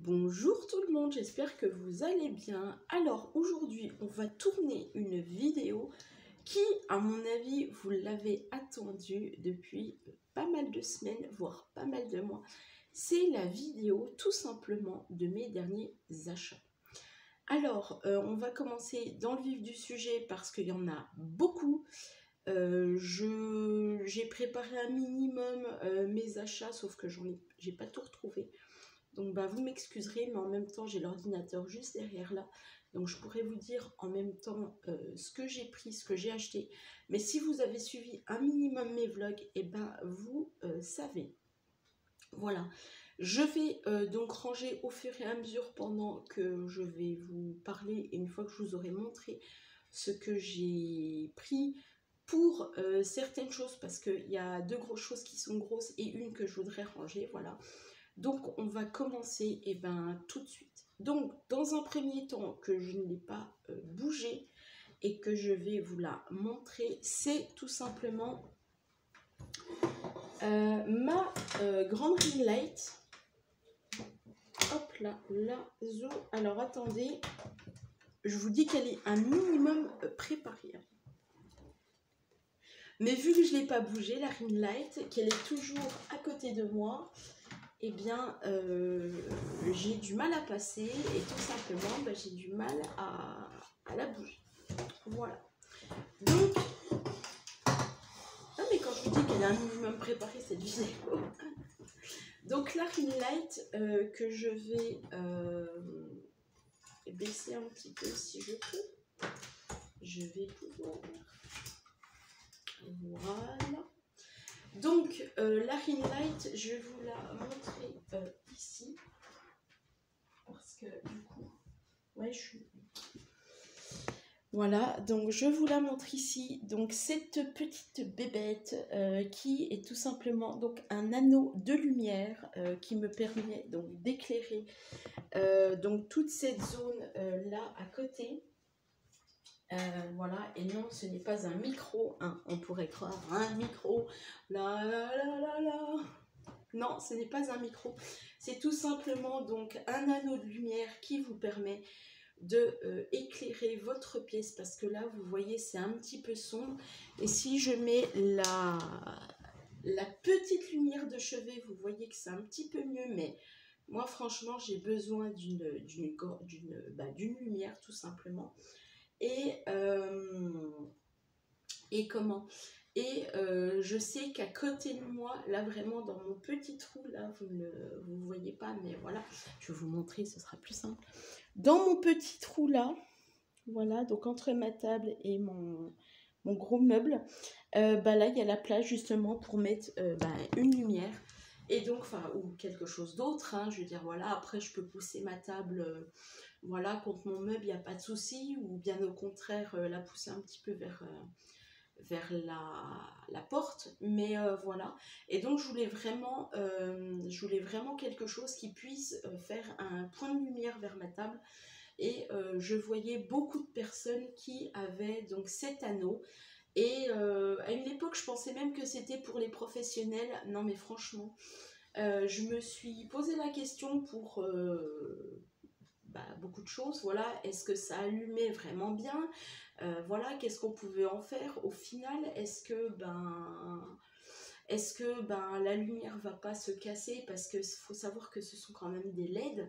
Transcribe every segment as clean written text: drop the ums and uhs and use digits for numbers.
Bonjour tout le monde, j'espère que vous allez bien. Alors aujourd'hui, on va tourner une vidéo qui, à mon avis, vous l'avez attendue depuis pas mal de semaines, voire pas mal de mois. C'est la vidéo tout simplement de mes derniers achats. Alors, on va commencer dans le vif du sujet parce qu'il y en a beaucoup. J'ai préparé un minimum mes achats, sauf que j'ai pas tout retrouvé. Donc bah, vous m'excuserez, mais en même temps j'ai l'ordinateur juste derrière là. Donc je pourrais vous dire en même temps ce que j'ai pris, ce que j'ai acheté. Mais si vous avez suivi un minimum mes vlogs, et ben vous savez. Voilà. Je vais donc ranger au fur et à mesure pendant que je vais vous parler. Et une fois que je vous aurai montré ce que j'ai pris pour certaines choses, parce qu'il y a deux grosses choses qui sont grosses et une que je voudrais ranger, voilà. Donc, on va commencer tout de suite. Donc, dans un premier temps, que je n'ai pas bougé et que je vais vous la montrer, c'est tout simplement ma grande ring light. Hop là, la zo. Alors, attendez, je vous dis qu'elle est un minimum préparée. Mais vu que je ne l'ai pas bougé, la ring light, qu'elle est toujours à côté de moi, eh bien, j'ai du mal à passer et tout simplement, j'ai du mal à la bouger. Voilà. Donc, ah mais quand je vous dis qu'elle a un minimum préparé cette vidéo. Donc la ring light que je vais baisser un petit peu si je peux. Je vais pouvoir. Voilà. Donc la ring light, je vais vous la montrer ici. Parce que du coup, ouais, je suis... Voilà, donc je vous la montre ici. Donc cette petite bébête qui est tout simplement donc un anneau de lumière qui me permet donc d'éclairer donc toute cette zone là à côté. Voilà, et non, ce n'est pas un micro, hein, on pourrait croire un micro. Là, là, là, là, là. Non, ce n'est pas un micro. C'est tout simplement donc un anneau de lumière qui vous permet de éclairer votre pièce, parce que là vous voyez c'est un petit peu sombre, et si je mets la petite lumière de chevet, vous voyez que c'est un petit peu mieux, mais moi franchement j'ai besoin d'une lumière tout simplement. Et je sais qu'à côté de moi, là vraiment dans mon petit trou, là vous ne vous voyez pas, mais voilà, je vais vous montrer, ce sera plus simple. Dans mon petit trou là, voilà, donc entre ma table et mon gros meuble, là il y a la place justement pour mettre une lumière. Et donc, enfin, ou quelque chose d'autre, hein, je veux dire, voilà, après je peux pousser ma table, voilà, contre mon meuble, il n'y a pas de souci, ou bien au contraire, la pousser un petit peu vers la porte, mais voilà. Et donc je voulais vraiment quelque chose qui puisse faire un point de lumière vers ma table. Et je voyais beaucoup de personnes qui avaient donc cet anneau. Et à une époque, je pensais même que c'était pour les professionnels. Non, mais franchement, je me suis posé la question pour beaucoup de choses. Voilà, est-ce que ça allumait vraiment bien? Voilà, qu'est-ce qu'on pouvait en faire? Au final, est-ce que la lumière va pas se casser? Parce qu'il faut savoir que ce sont quand même des LED.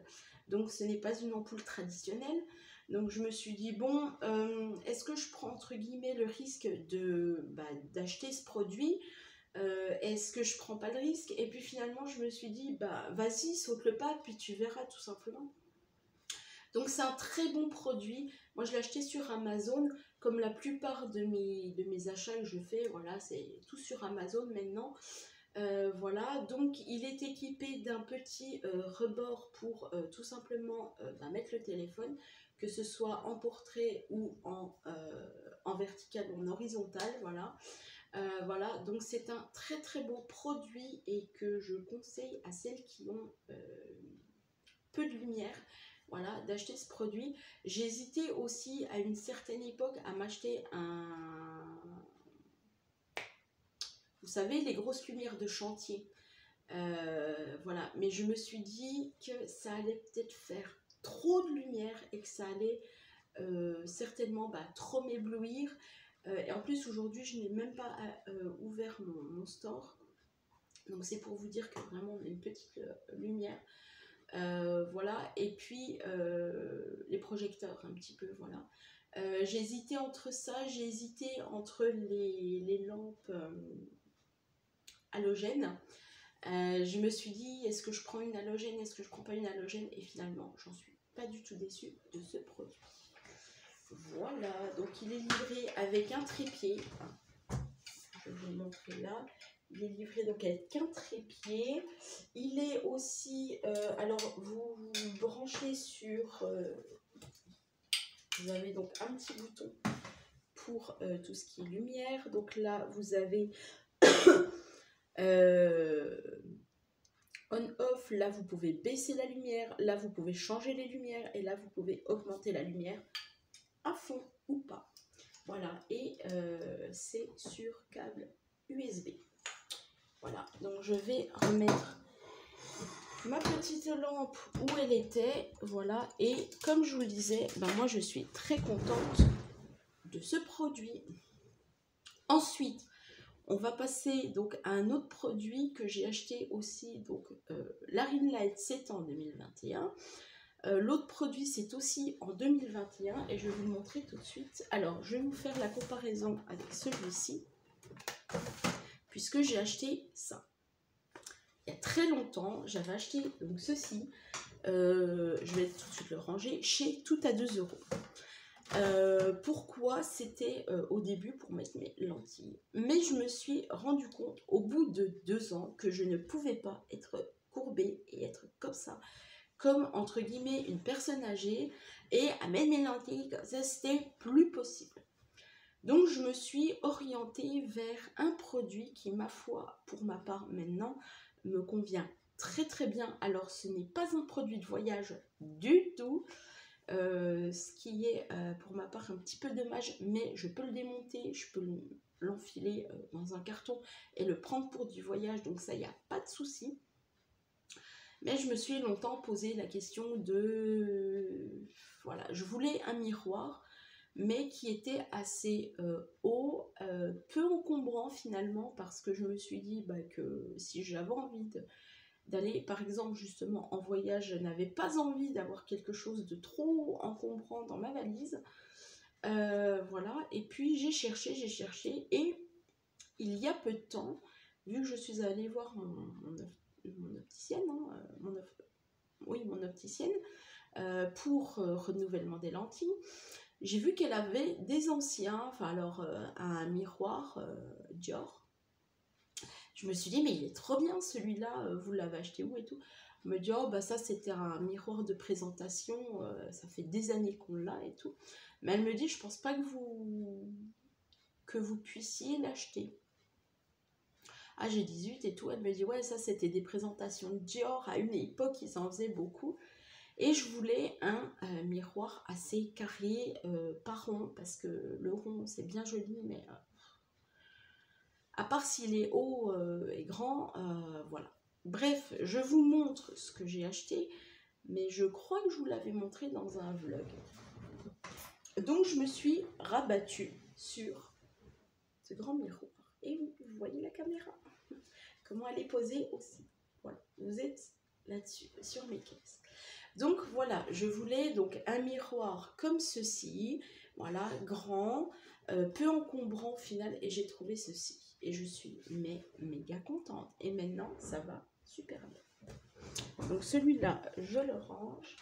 Donc ce n'est pas une ampoule traditionnelle. Donc je me suis dit, bon, est-ce que je prends entre guillemets le risque d'acheter ce produit? Est-ce que je prends pas le risque? Et puis finalement je me suis dit, vas-y, saute le pas, puis tu verras tout simplement. Donc c'est un très bon produit. Moi je l'ai acheté sur Amazon, comme la plupart de mes achats que je fais, voilà, c'est tout sur Amazon maintenant. Voilà, donc il est équipé d'un petit rebord pour tout simplement mettre le téléphone, que ce soit en portrait ou en vertical ou en horizontal, voilà. Voilà, donc c'est un très très beau produit et que je conseille à celles qui ont peu de lumière, voilà, d'acheter ce produit. J'ai hésité aussi à une certaine époque à m'acheter vous savez, les grosses lumières de chantier. Voilà, mais je me suis dit que ça allait peut-être faire trop de lumière et que ça allait certainement trop m'éblouir. Et en plus, aujourd'hui, je n'ai même pas ouvert mon store. Donc, c'est pour vous dire que vraiment, on a une petite lumière. Voilà, et puis les projecteurs, un petit peu, voilà. J'ai hésité entre ça, j'ai hésité entre les lampes halogènes. Je me suis dit, est-ce que je prends une halogène, est-ce que je prends pas une halogène? Et finalement, j'en suis pas du tout déçue de ce produit. Voilà, donc il est livré avec un trépied. Je vais vous montrer là. Il est livré donc avec un trépied. Il est aussi, alors vous branchez sur, vous avez donc un petit bouton pour tout ce qui est lumière. Donc là, vous avez on-off. Là, vous pouvez baisser la lumière. Là, vous pouvez changer les lumières. Et là, vous pouvez augmenter la lumière à fond ou pas. Voilà, et c'est sur câble USB. Voilà, donc je vais remettre ma petite lampe où elle était. Voilà, et comme je vous le disais, moi je suis très contente de ce produit. Ensuite, on va passer donc à un autre produit que j'ai acheté aussi. Donc la Ring Light, c'est en 2021. L'autre produit, c'est aussi en 2021 et je vais vous le montrer tout de suite. Alors, je vais vous faire la comparaison avec celui-ci, puisque j'ai acheté ça. Il y a très longtemps, j'avais acheté donc ceci. Je vais tout de suite le ranger chez Tout à 2 €. Pourquoi? C'était au début pour mettre mes lentilles. Mais je me suis rendu compte au bout de 2 ans que je ne pouvais pas être courbée et être comme ça, comme entre guillemets une personne âgée, et à mettre mes lentilles comme ça, c'était plus possible. Donc je me suis orientée vers un produit qui, ma foi, pour ma part maintenant, me convient très très bien. Alors ce n'est pas un produit de voyage du tout, ce qui est pour ma part un petit peu dommage, mais je peux le démonter, je peux l'enfiler dans un carton et le prendre pour du voyage, donc ça, il n'y a pas de souci. Mais je me suis longtemps posé la question de... Voilà, je voulais un miroir, mais qui était assez haut, peu encombrant finalement, parce que je me suis dit que si j'avais envie d'aller, par exemple, justement en voyage, je n'avais pas envie d'avoir quelque chose de trop encombrant dans ma valise. Voilà, et puis j'ai cherché, et il y a peu de temps, vu que je suis allée voir mon opticienne, mon opticienne, pour renouvellement des lentilles, j'ai vu qu'elle avait des anciens, un miroir Dior. Je me suis dit, mais il est trop bien celui-là, vous l'avez acheté où et tout? Elle me dit, oh ça c'était un miroir de présentation, ça fait des années qu'on l'a et tout. Mais elle me dit, je pense pas que vous puissiez l'acheter. Ah, j'ai 18 et tout. Elle me dit, ouais, ça c'était des présentations Dior à une époque, ils en faisaient beaucoup. Et je voulais un miroir assez carré, pas rond, parce que le rond c'est bien joli, mais à part s'il est haut et grand, voilà. Bref, je vous montre ce que j'ai acheté, mais je crois que je vous l'avais montré dans un vlog. Donc je me suis rabattue sur ce grand miroir. Et oui, vous voyez la caméra, comment elle est posée aussi. Voilà, vous êtes là-dessus, sur mes caisses. Donc voilà, je voulais donc un miroir comme ceci, voilà, grand, peu encombrant au final, et j'ai trouvé ceci. Et je suis méga contente. Et maintenant, ça va super bien. Donc celui-là, je le range.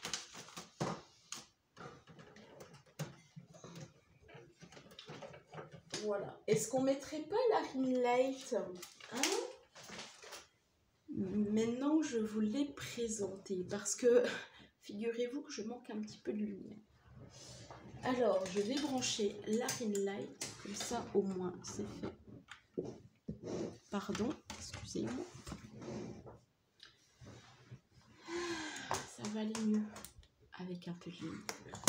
Voilà. Est-ce qu'on mettrait pas la Ring Light, hein? Maintenant, je vous l'ai présenté parce que figurez-vous que je manque un petit peu de lumière. Alors, je vais brancher la Ring Light, comme ça au moins c'est fait. Pardon, excusez-moi. Ça va aller mieux avec un peu de lumière.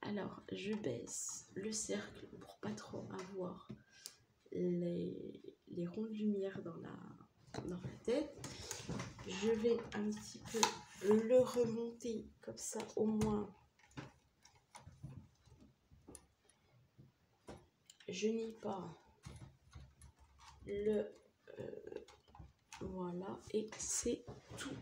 Alors, je baisse le cercle pour pas trop avoir les ronds de lumière dans la dans la tête. Je vais un petit peu le remonter comme ça, au moins je n'ai pas le voilà, et c'est tout.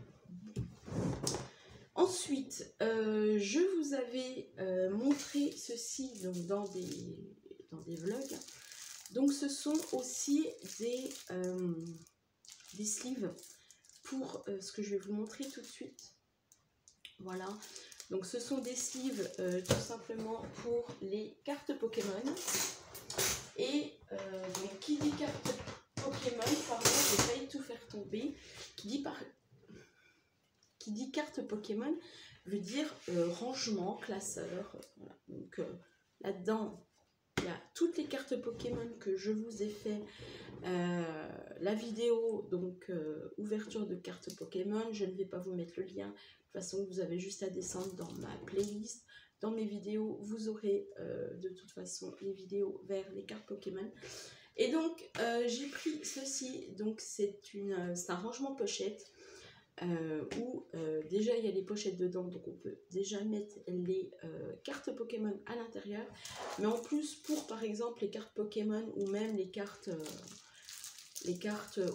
Ensuite, je vous avais montré ceci donc, dans des vlogs. Donc ce sont aussi des sleeves pour ce que je vais vous montrer tout de suite. Voilà, donc ce sont des sleeves tout simplement pour les cartes Pokémon. Et donc qui dit carte Pokémon, pardon, j'ai failli tout faire tomber. Qui dit carte Pokémon veut dire rangement, classeur. Voilà. Donc là-dedans, il y a toutes les cartes Pokémon que je vous ai fait. La vidéo, donc ouverture de cartes Pokémon, je ne vais pas vous mettre le lien. De toute façon, vous avez juste à descendre dans ma playlist. Dans mes vidéos, vous aurez de toute façon les vidéos vers les cartes Pokémon. Et donc, j'ai pris ceci. Donc, c'est un rangement pochette où déjà il y a les pochettes dedans. Donc, on peut déjà mettre les cartes Pokémon à l'intérieur. Mais en plus, pour par exemple les cartes Pokémon ou même les cartes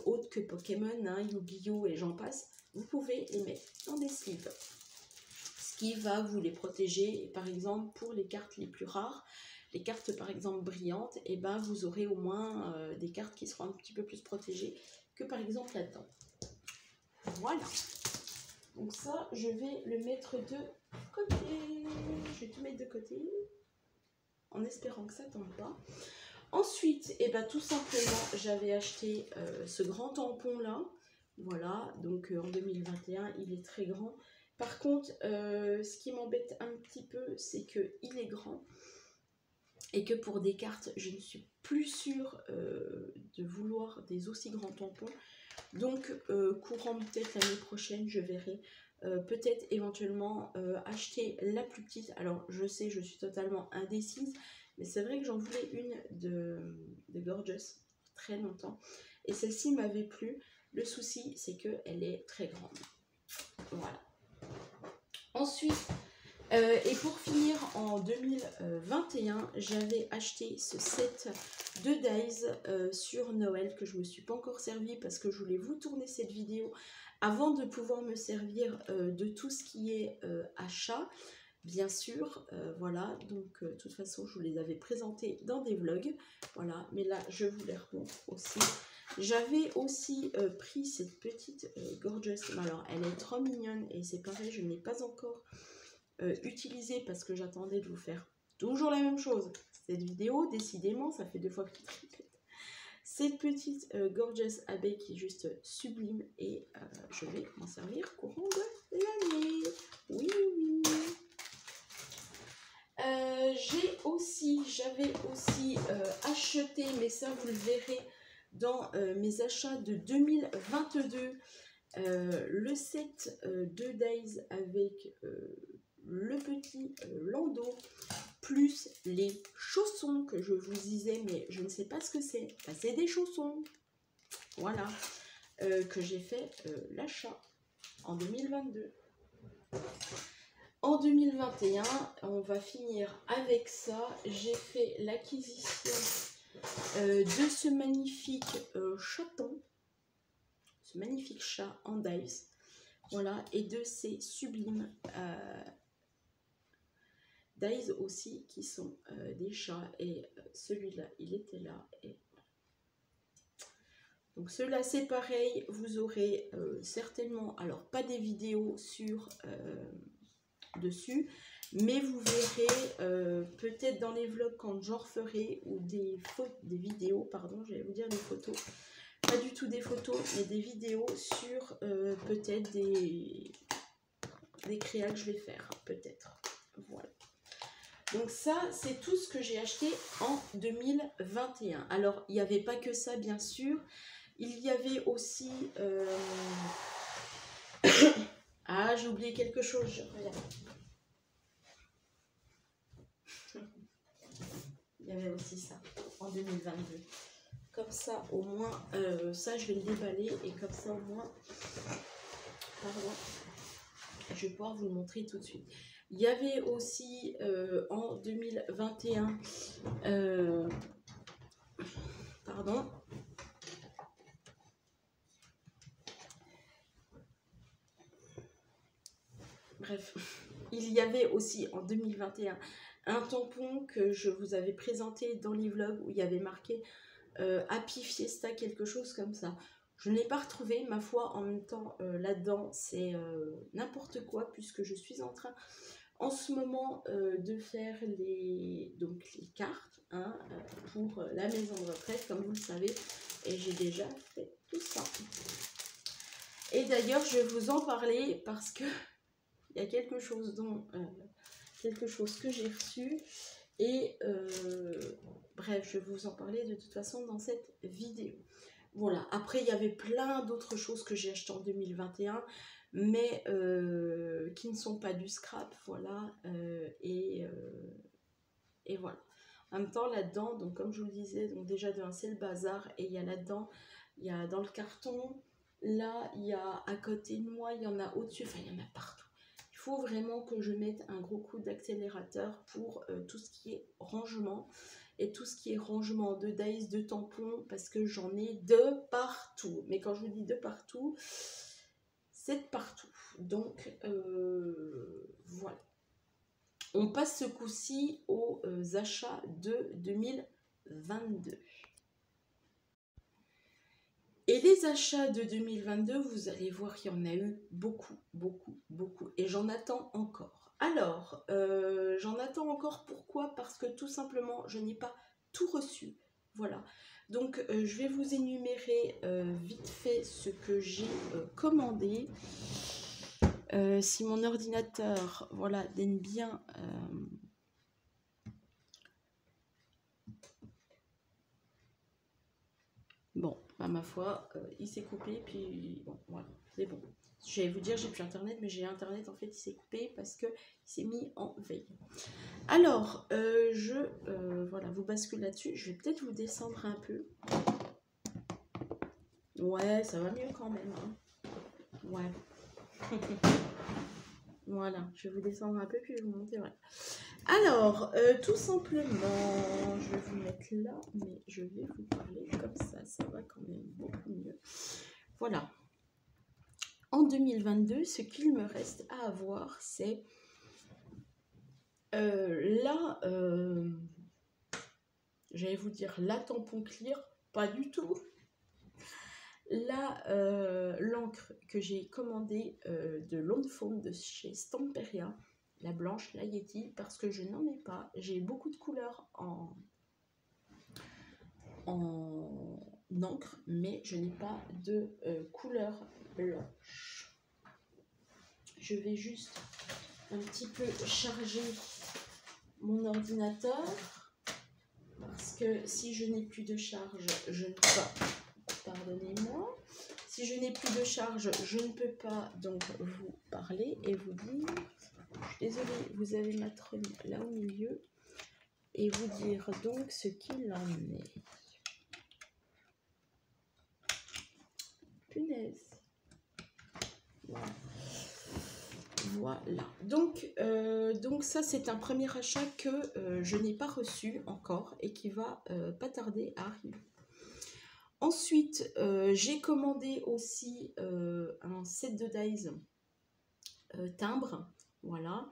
autres que Pokémon, hein, Yu-Gi-Oh! Et j'en passe, vous pouvez les mettre dans des sleeves. Ce qui va vous les protéger, par exemple pour les cartes les plus rares, les cartes par exemple brillantes, et ben vous aurez au moins des cartes qui seront un petit peu plus protégées que par exemple là-dedans. Voilà. Donc ça, je vais le mettre de côté. Je vais tout mettre de côté en espérant que ça ne tombe pas. Ensuite, et ben tout simplement, j'avais acheté ce grand tampon là. Voilà, donc en 2021, il est très grand. Par contre, ce qui m'embête un petit peu, c'est qu'il est grand et que pour des cartes, je ne suis plus sûre de vouloir des aussi grands tampons. Donc, courant peut-être l'année prochaine, je verrai peut-être éventuellement acheter la plus petite. Alors, je sais, je suis totalement indécise, mais c'est vrai que j'en voulais une de Gorgeous très longtemps. Et celle-ci m'avait plu. Le souci, c'est qu'elle est très grande. Voilà. Ensuite, et pour finir, en 2021, j'avais acheté ce set de Days sur Noël que je ne me suis pas encore servi parce que je voulais vous tourner cette vidéo avant de pouvoir me servir de tout ce qui est achat, bien sûr. Voilà, donc de toute façon, je vous les avais présentés dans des vlogs. Voilà, mais là, je vous les remontre aussi. J'avais aussi pris cette petite Gorgeous. Alors, elle est trop mignonne et c'est pareil, je n'ai pas encore utilisée parce que j'attendais de vous faire toujours la même chose. Cette vidéo, décidément, ça fait 2 fois que je répète. Cette petite Gorgeous abeille qui est juste sublime et je vais m'en servir courant de l'année. Oui, oui. J'avais aussi acheté, mais ça vous le verrez dans mes achats de 2022, le set de Days avec le petit landau, plus les chaussons que je vous disais, mais je ne sais pas ce que c'est. Bah, c'est des chaussons, voilà, que j'ai fait l'achat en 2022. En 2021, on va finir avec ça. J'ai fait l'acquisition de ce magnifique chaton, ce magnifique chat en Days, voilà, et de ces sublimes Days aussi qui sont des chats, et celui-là il était là, et donc ceux-là c'est pareil, vous aurez certainement, alors pas des vidéos sur dessus, mais vous verrez peut-être dans les vlogs quand j'en referai, ou des vidéos, pardon, j'allais vous dire des photos, pas du tout des photos, mais des vidéos sur peut-être des créas que je vais faire, peut-être. Voilà. Donc ça, c'est tout ce que j'ai acheté en 2021. Alors, il n'y avait pas que ça, bien sûr. Il y avait aussi... Ah, j'ai oublié quelque chose, je regarde. Il y avait aussi ça, en 2022. Comme ça, au moins, ça, je vais le déballer. Et comme ça, au moins, pardon, je vais pouvoir vous le montrer tout de suite. Il y avait aussi en 2021, pardon, bref, il y avait aussi en 2021 un tampon que je vous avais présenté dans les vlogs où il y avait marqué Happy Fiesta, quelque chose comme ça. Je ne l'ai pas retrouvé, ma foi, en même temps, là-dedans, c'est n'importe quoi, puisque je suis en train, en ce moment, de faire donc, les cartes hein, pour la maison de retraite, comme vous le savez, et j'ai déjà fait tout ça. Et d'ailleurs, je vais vous en parler parce que il y a quelque chose que j'ai reçu et bref, je vais vous en parler de toute façon dans cette vidéo. Voilà, après il y avait plein d'autres choses que j'ai achetées en 2021 mais qui ne sont pas du scrap, voilà, et voilà. En même temps là-dedans, donc comme je vous le disais, donc déjà c'est le bazar et il y a là-dedans, il y a dans le carton, là il y a à côté de moi, il y en a au-dessus, enfin il y en a partout. Il faut vraiment que je mette un gros coup d'accélérateur pour tout ce qui est rangement et tout ce qui est rangement de dice, de tampons, parce que j'en ai de partout. Mais quand je vous dis de partout, c'est de partout. Donc voilà. On passe ce coup-ci aux achats de 2022. Et les achats de 2022, vous allez voir qu'il y en a eu beaucoup, beaucoup, beaucoup. Et j'en attends encore. Alors, j'en attends encore, pourquoi? Parce que tout simplement, je n'ai pas tout reçu. Voilà. Donc, je vais vous énumérer vite fait ce que j'ai commandé. Si mon ordinateur, voilà, donne bien... Bon, bah, ma foi, il s'est coupé, puis bon, voilà, c'est bon. Je vais vous dire, j'ai plus internet, mais j'ai internet, en fait, il s'est coupé parce qu'il s'est mis en veille. Alors, voilà, vous bascule là-dessus. Je vais peut-être vous descendre un peu. Ouais, ça va mieux quand même. Hein. Ouais. Voilà, je vais vous descendre un peu, puis je vais vous monter. Voilà. Alors, tout simplement, je vais vous mettre là, mais je vais vous parler comme ça va quand même beaucoup mieux. Voilà. En 2022, ce qu'il me reste à avoir, c'est là, j'allais vous dire la tampon clear, pas du tout. Là, l'encre que j'ai commandée de Lawn Foam de chez Stamperia, la blanche, la Yeti, parce que je n'en ai pas. J'ai beaucoup de couleurs en encre, mais je n'ai pas de couleur blanche. Je vais juste un petit peu charger mon ordinateur parce que si je n'ai plus de charge, je ne peux pas, pardonnez-moi, si je n'ai plus de charge, je ne peux pas donc vous parler et vous dire, je suis désolée, vous avez ma trône là au milieu, et vous dire donc ce qu'il en est. Punaise. Voilà. Voilà. Donc ça, c'est un premier achat que je n'ai pas reçu encore et qui va pas tarder à arriver. Ensuite, j'ai commandé aussi un set de dies timbre. Voilà.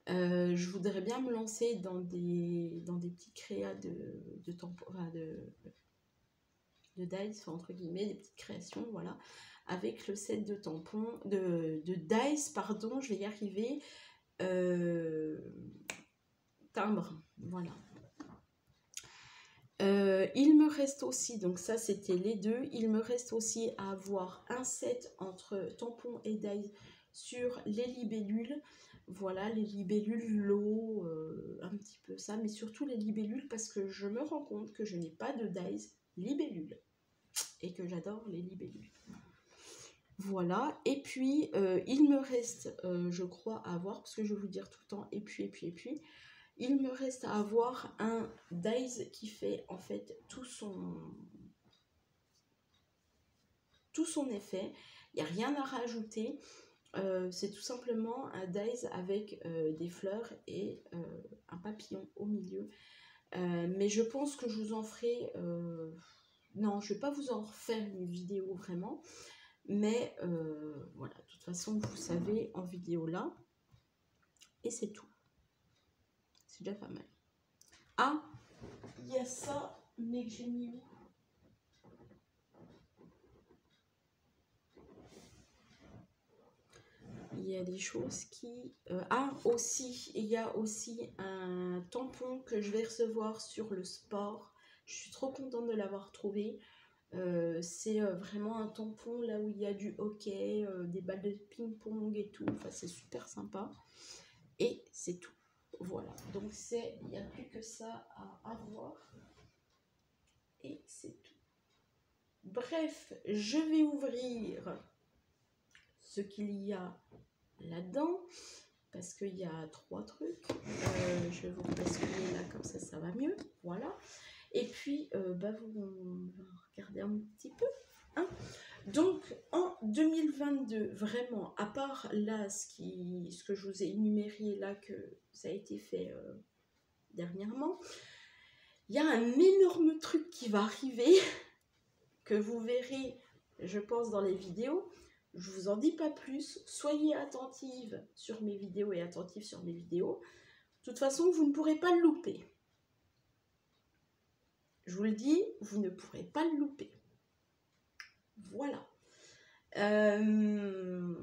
Je voudrais bien me lancer dans des petits créas de tampons, enfin de dies, enfin, entre guillemets, des petites créations, voilà, avec le set de tampons, de dies, pardon, je vais y arriver, timbre, voilà. Il me reste aussi, donc ça c'était les deux, il me reste aussi à avoir un set entre tampons et dies sur les libellules. Voilà, les libellules, l'eau, un petit peu ça, mais surtout les libellules parce que je me rends compte que je n'ai pas de dies libellules et que j'adore les libellules. Voilà, et puis il me reste, je crois, à avoir, parce que je vais vous dire tout le temps, et puis, il me reste à avoir un dies qui fait en fait tout son tout son effet. Il n'y a rien à rajouter. C'est tout simplement un daïs avec des fleurs et un papillon au milieu. Mais je pense que je vous en ferai... non, je ne vais pas vous en refaire une vidéo vraiment. Mais voilà, de toute façon, vous savez en vidéo là. Et c'est tout. C'est déjà pas mal. Ah, il y a ça, mais que j'ai mis où? Il y a des choses qui... ah, aussi, il y a aussi un tampon que je vais recevoir sur le sport. Je suis trop contente de l'avoir trouvé. C'est vraiment un tampon là où il y a du hockey, des balles de ping-pong et tout. Enfin, c'est super sympa. Et c'est tout. Voilà. Donc, il n'y a plus que ça à avoir. Et c'est tout. Bref, je vais ouvrir ce qu'il y a là-dedans. Parce qu'il y a 3 trucs. Je vais vous basculer là, comme ça va mieux. Voilà. Et puis, vous regardez un petit peu. Hein. Donc, en 2022, vraiment, à part là, ce que je vous ai énuméré là, que ça a été fait dernièrement, il y a un énorme truc qui va arriver, que vous verrez, je pense, dans les vidéos. Je vous en dis pas plus. Soyez attentive sur mes vidéos et attentifs sur mes vidéos. De toute façon, vous ne pourrez pas le louper. Je vous le dis, vous ne pourrez pas le louper. Voilà. Je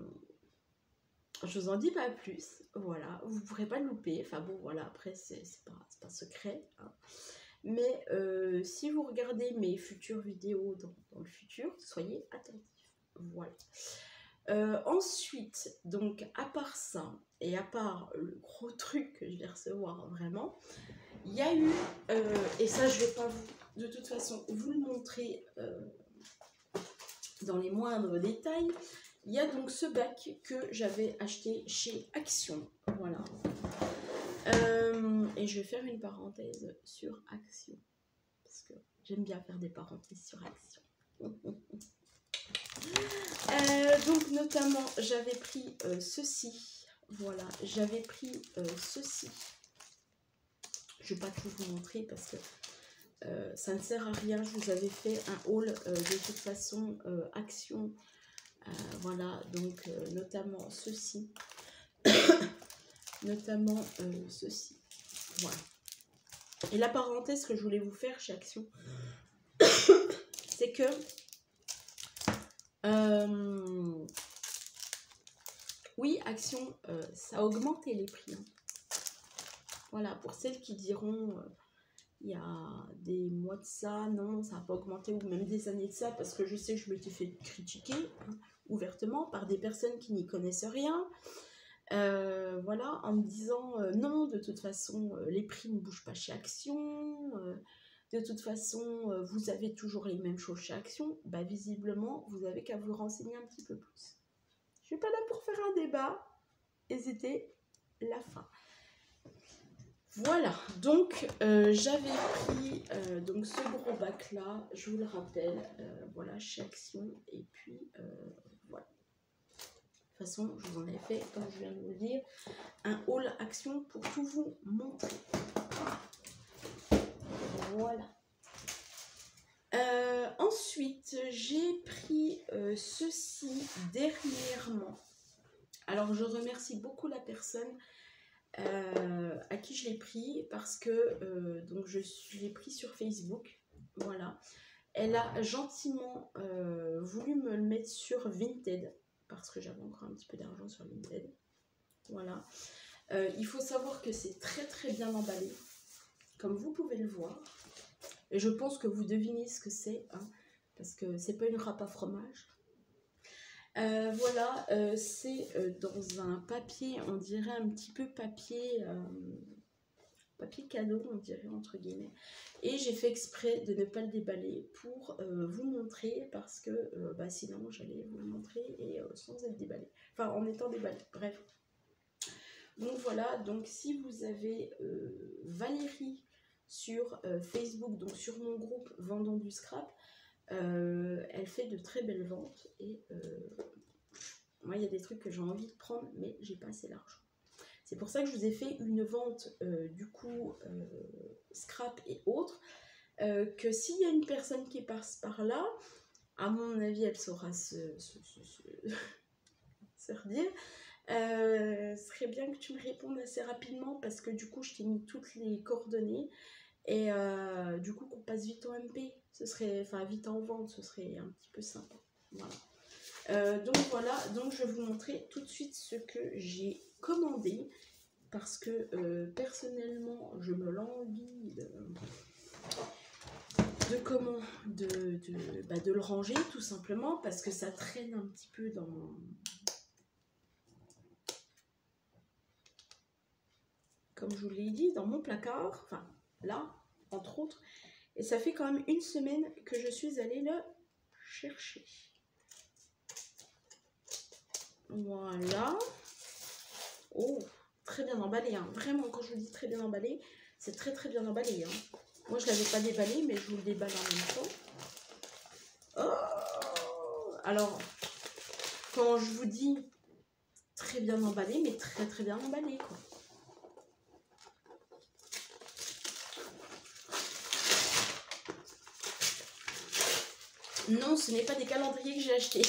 vous en dis pas plus. Voilà, vous ne pourrez pas le louper. Enfin bon, voilà, après, c'est pas secret. Hein. Mais si vous regardez mes futures vidéos dans le futur, soyez attentifs. Voilà. Ensuite, donc, à part ça, et à part le gros truc que je vais recevoir vraiment, il y a eu, et ça je ne vais pas de toute façon vous le montrer dans les moindres détails, il y a donc ce bac que j'avais acheté chez Action, voilà. Et je vais faire une parenthèse sur Action, parce que j'aime bien faire des parenthèses sur Action. Donc notamment j'avais pris ceci, voilà, j'avais pris ceci. Je ne vais pas tout vous montrer parce que ça ne sert à rien. Je vous avais fait un haul de toute façon Action. Voilà, donc notamment ceci. Notamment ceci. Voilà. Et la parenthèse que je voulais vous faire chez Action, c'est que oui, Action, ça a augmenté les prix. Hein. Voilà, pour celles qui diront... il y a des mois de ça, non, ça n'a pas augmenté, ou même des années de ça, parce que je sais que je m'étais fait critiquer hein, ouvertement par des personnes qui n'y connaissent rien. Voilà, en me disant non, de toute façon, les prix ne bougent pas chez Action, de toute façon, vous avez toujours les mêmes choses chez Action. Bah, visiblement, vous avez qu'à vous renseigner un petit peu plus. Je suis pas là pour faire un débat, et c'était la fin. Voilà, donc j'avais pris donc ce gros bac là, je vous le rappelle, voilà, chez Action, et puis voilà. De toute façon, je vous en ai fait, comme je viens de vous le dire, un haul Action pour tout vous montrer. Voilà. Ensuite, j'ai pris ceci dernièrement. Alors, je remercie beaucoup la personne à qui je l'ai pris parce que donc je l'ai pris sur Facebook, voilà. Elle a gentiment voulu me le mettre sur Vinted parce que j'avais encore un petit peu d'argent sur Vinted, voilà. Il faut savoir que c'est très très bien emballé, comme vous pouvez le voir, et je pense que vous devinez ce que c'est, hein, parce que c'est pas une râpe à fromage. Voilà, c'est dans un papier, on dirait un petit peu papier cadeau, on dirait entre guillemets. Et j'ai fait exprès de ne pas le déballer pour vous montrer, parce que bah, sinon j'allais vous le montrer et sans être déballé. Enfin, en étant déballé, bref. Donc voilà, donc si vous avez Valérie sur Facebook, donc sur mon groupe Vendons du Scrap, Elle fait de très belles ventes et moi il y a des trucs que j'ai envie de prendre mais j'ai pas assez d'argent. C'est pour ça que je vous ai fait une vente du coup scrap et autres, que s'il y a une personne qui passe par là, à mon avis elle saura se redire. Serait bien que tu me répondes assez rapidement parce que du coup je t'ai mis toutes les coordonnées et du coup qu'on passe vite en MP, ce serait, enfin vite en vente, ce serait un petit peu sympa. Voilà. Donc voilà, donc je vais vous montrer tout de suite ce que j'ai commandé parce que personnellement je me l'envie de le ranger tout simplement parce que ça traîne un petit peu dans mon... Comme je vous l'ai dit, dans mon placard, enfin là, entre autres, et ça fait quand même une semaine que je suis allée le chercher. Voilà. Oh, très bien emballé, hein. Vraiment, quand je vous dis très bien emballé, c'est très très bien emballé, hein. Moi, je ne l'avais pas déballé, mais je vous le déballe en même temps. Oh, alors, quand je vous dis très bien emballé, mais très très bien emballé, quoi. Non, ce n'est pas des calendriers que j'ai achetés.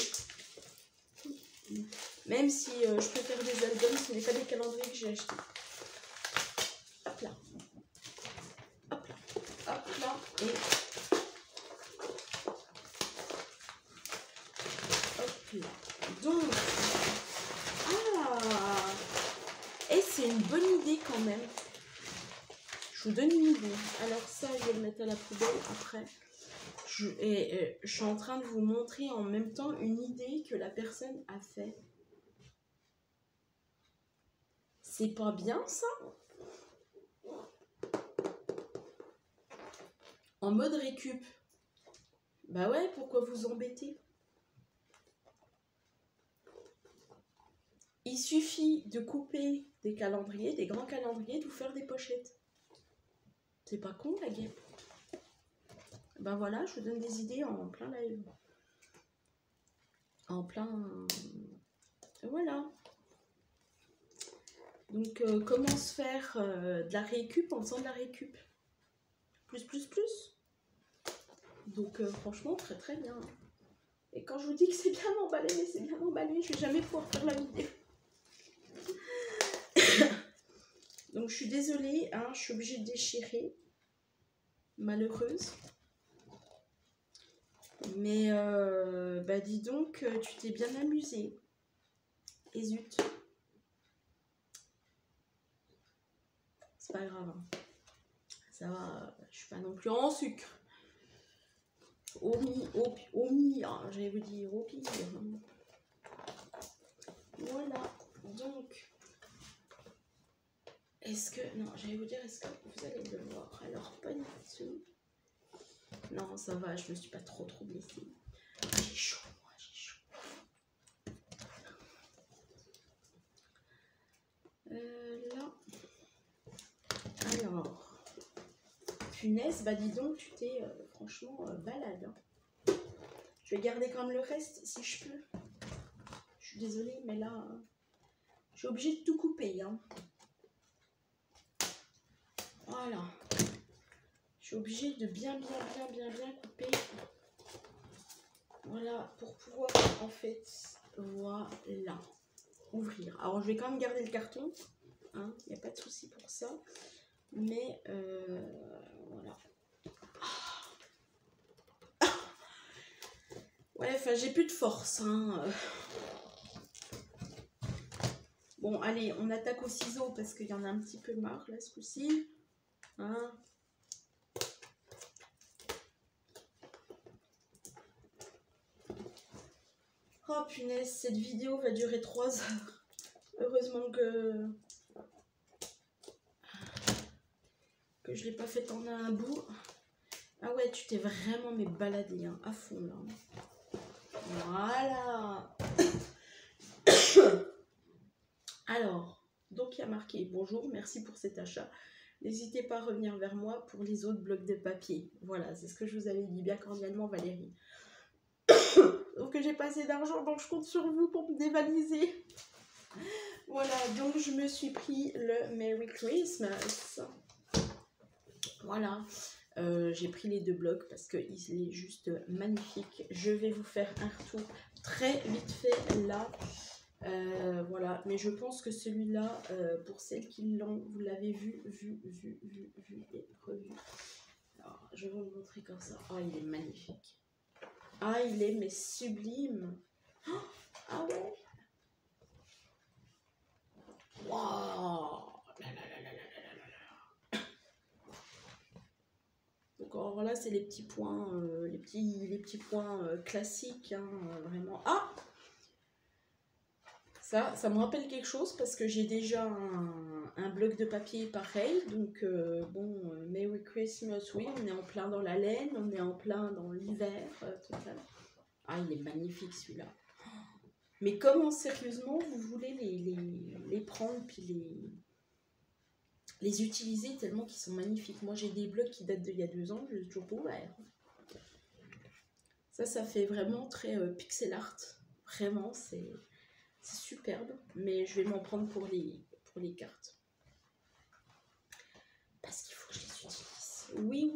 Même si je préfère des albums, ce n'est pas des calendriers que j'ai achetés. Hop là. Hop là. Hop là. Et hop là. Donc, ah, et c'est une bonne idée quand même. Je vous donne une idée. Alors ça, je vais le mettre à la poubelle après. Je suis en train de vous montrer en même temps une idée que la personne a fait. C'est pas bien ça? En mode récup. Bah ouais, pourquoi vous embêter? Il suffit de couper des calendriers, des grands calendriers, de vous faire des pochettes. C'est pas con la guêpe. Ben voilà, je vous donne des idées en plein live. En plein... Voilà. Donc, comment se faire de la récup en faisant de la récup? Plus. Donc, franchement, très très bien. Et quand je vous dis que c'est bien emballé, mais c'est bien emballé, je vais jamais pouvoir faire la vidéo. Donc, je suis désolée, hein, je suis obligée de déchirer. Malheureuse. Mais, bah dis donc, tu t'es bien amusée. Et zut. C'est pas grave. Ça va, je suis pas non plus en sucre. Hein, j'allais vous dire au pire. Voilà. Donc, est-ce que... Non, j'allais vous dire, est-ce que vous allez le voir? Alors, pas du tout. Non, ça va, je me suis pas trop blessée. J'ai chaud, moi, j'ai chaud. Là. Alors... Punaise, bah dis donc, tu t'es franchement balade. Hein. Je vais garder quand même le reste si je peux. Je suis désolée, mais là, je suis obligée de tout couper. Hein. Voilà. Je suis obligée de bien couper. Voilà, pour pouvoir en fait, voilà, ouvrir. Alors, je vais quand même garder le carton. Hein, il n'y a pas de souci pour ça. Mais voilà. Ouais, enfin, j'ai plus de force. Hein. Bon, allez, on attaque au ciseau parce qu'il y en a un petit peu marre là ce coup-ci. Hein. Oh punaise, cette vidéo va durer 3 heures. Heureusement que je l'ai pas faite en un bout. Ah ouais, tu t'es vraiment mais baladé hein, à fond là. Voilà. Alors, donc il y a marqué bonjour, merci pour cet achat. N'hésitez pas à revenir vers moi pour les autres blocs de papier. Voilà, c'est ce que je vous avais dit bien cordialement, Valérie. Donc j'ai pas assez d'argent, donc je compte sur vous pour me dévaliser. Voilà, donc je me suis pris le Merry Christmas. Voilà, j'ai pris les 2 blocs parce qu'il est juste magnifique. Je vais vous faire un retour très vite fait là. Voilà, mais je pense que celui-là, pour celles qui l'ont, vous l'avez vu et revu. Alors, je vais vous le montrer comme ça. Oh, il est magnifique. Ah, il est mais sublime. Oh, ah ouais. Waouh. Donc alors là, c'est les petits points, les petits points classiques, hein, vraiment. Ah, ça me rappelle quelque chose parce que j'ai déjà un bloc de papier pareil. Donc bon, Merry Christmas, oui, on est en plein dans la laine, on est en plein dans l'hiver, total. Ah, il est magnifique celui-là. Mais comment sérieusement vous voulez les prendre puis les utiliser tellement qu'ils sont magnifiques. Moi j'ai des blocs qui datent d'il y a 2 ans, je les ai toujours pas ouverts. Ça fait vraiment très pixel art. Vraiment, c'est superbe. Mais je vais m'en prendre pour les cartes. Parce qu'il faut que je les utilise. Oui,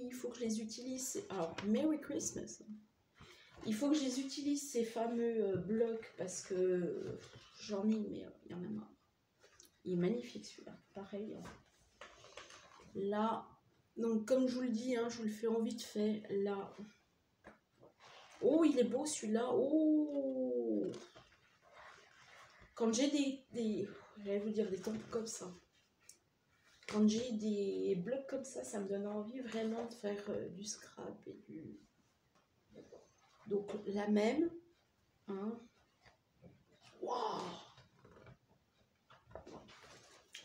il faut que je les utilise. Alors, Merry Christmas. Il faut que je les utilise, ces fameux blocs, parce que j'en ai, mais il y en a marre. Il est magnifique celui-là. Pareil. Là, donc comme je vous le dis, hein, je vous le fais en vite fait. Là. Oh, il est beau celui-là. Oh. Quand j'ai j'allais vous dire des temps comme ça. Quand j'ai des blocs comme ça me donne envie vraiment de faire du scrap et du... Donc la même. Hein. Waouh.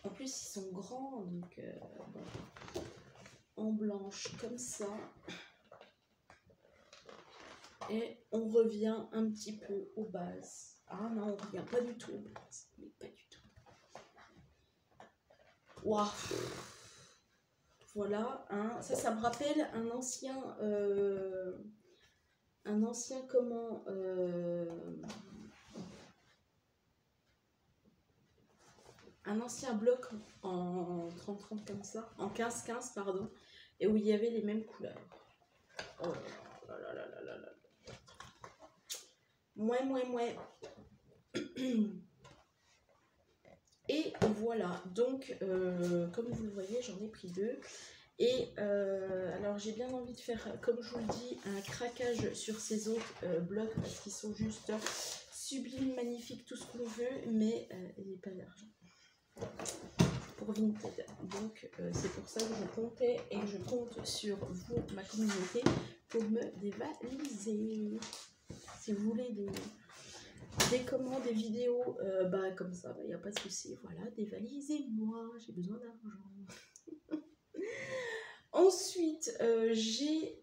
En plus, ils sont grands, donc bon. En blanche comme ça. Et on revient un petit peu aux bases. Ah non, on revient pas du tout aux bases. Mais pas du tout. Waouh. Voilà, hein. Ça me rappelle un ancien comment un ancien bloc en 30-30 comme ça, en 15-15 pardon, et où il y avait les mêmes couleurs. Oh là là là là là là. Mouais. Et voilà, donc comme vous le voyez, j'en ai pris 2. Et alors j'ai bien envie de faire, comme je vous le dis, un craquage sur ces autres blocs parce qu'ils sont juste sublimes, magnifiques, tout ce qu'on veut, mais il n'est pas d'argent pour Vinted. Donc c'est pour ça que je comptais et je compte sur vous, ma communauté, pour me dévaliser. Si vous voulez des commandes, des vidéos, bah comme ça, il n'y a pas de souci. Voilà, dévalisez-moi, j'ai besoin d'argent. Ensuite, j'ai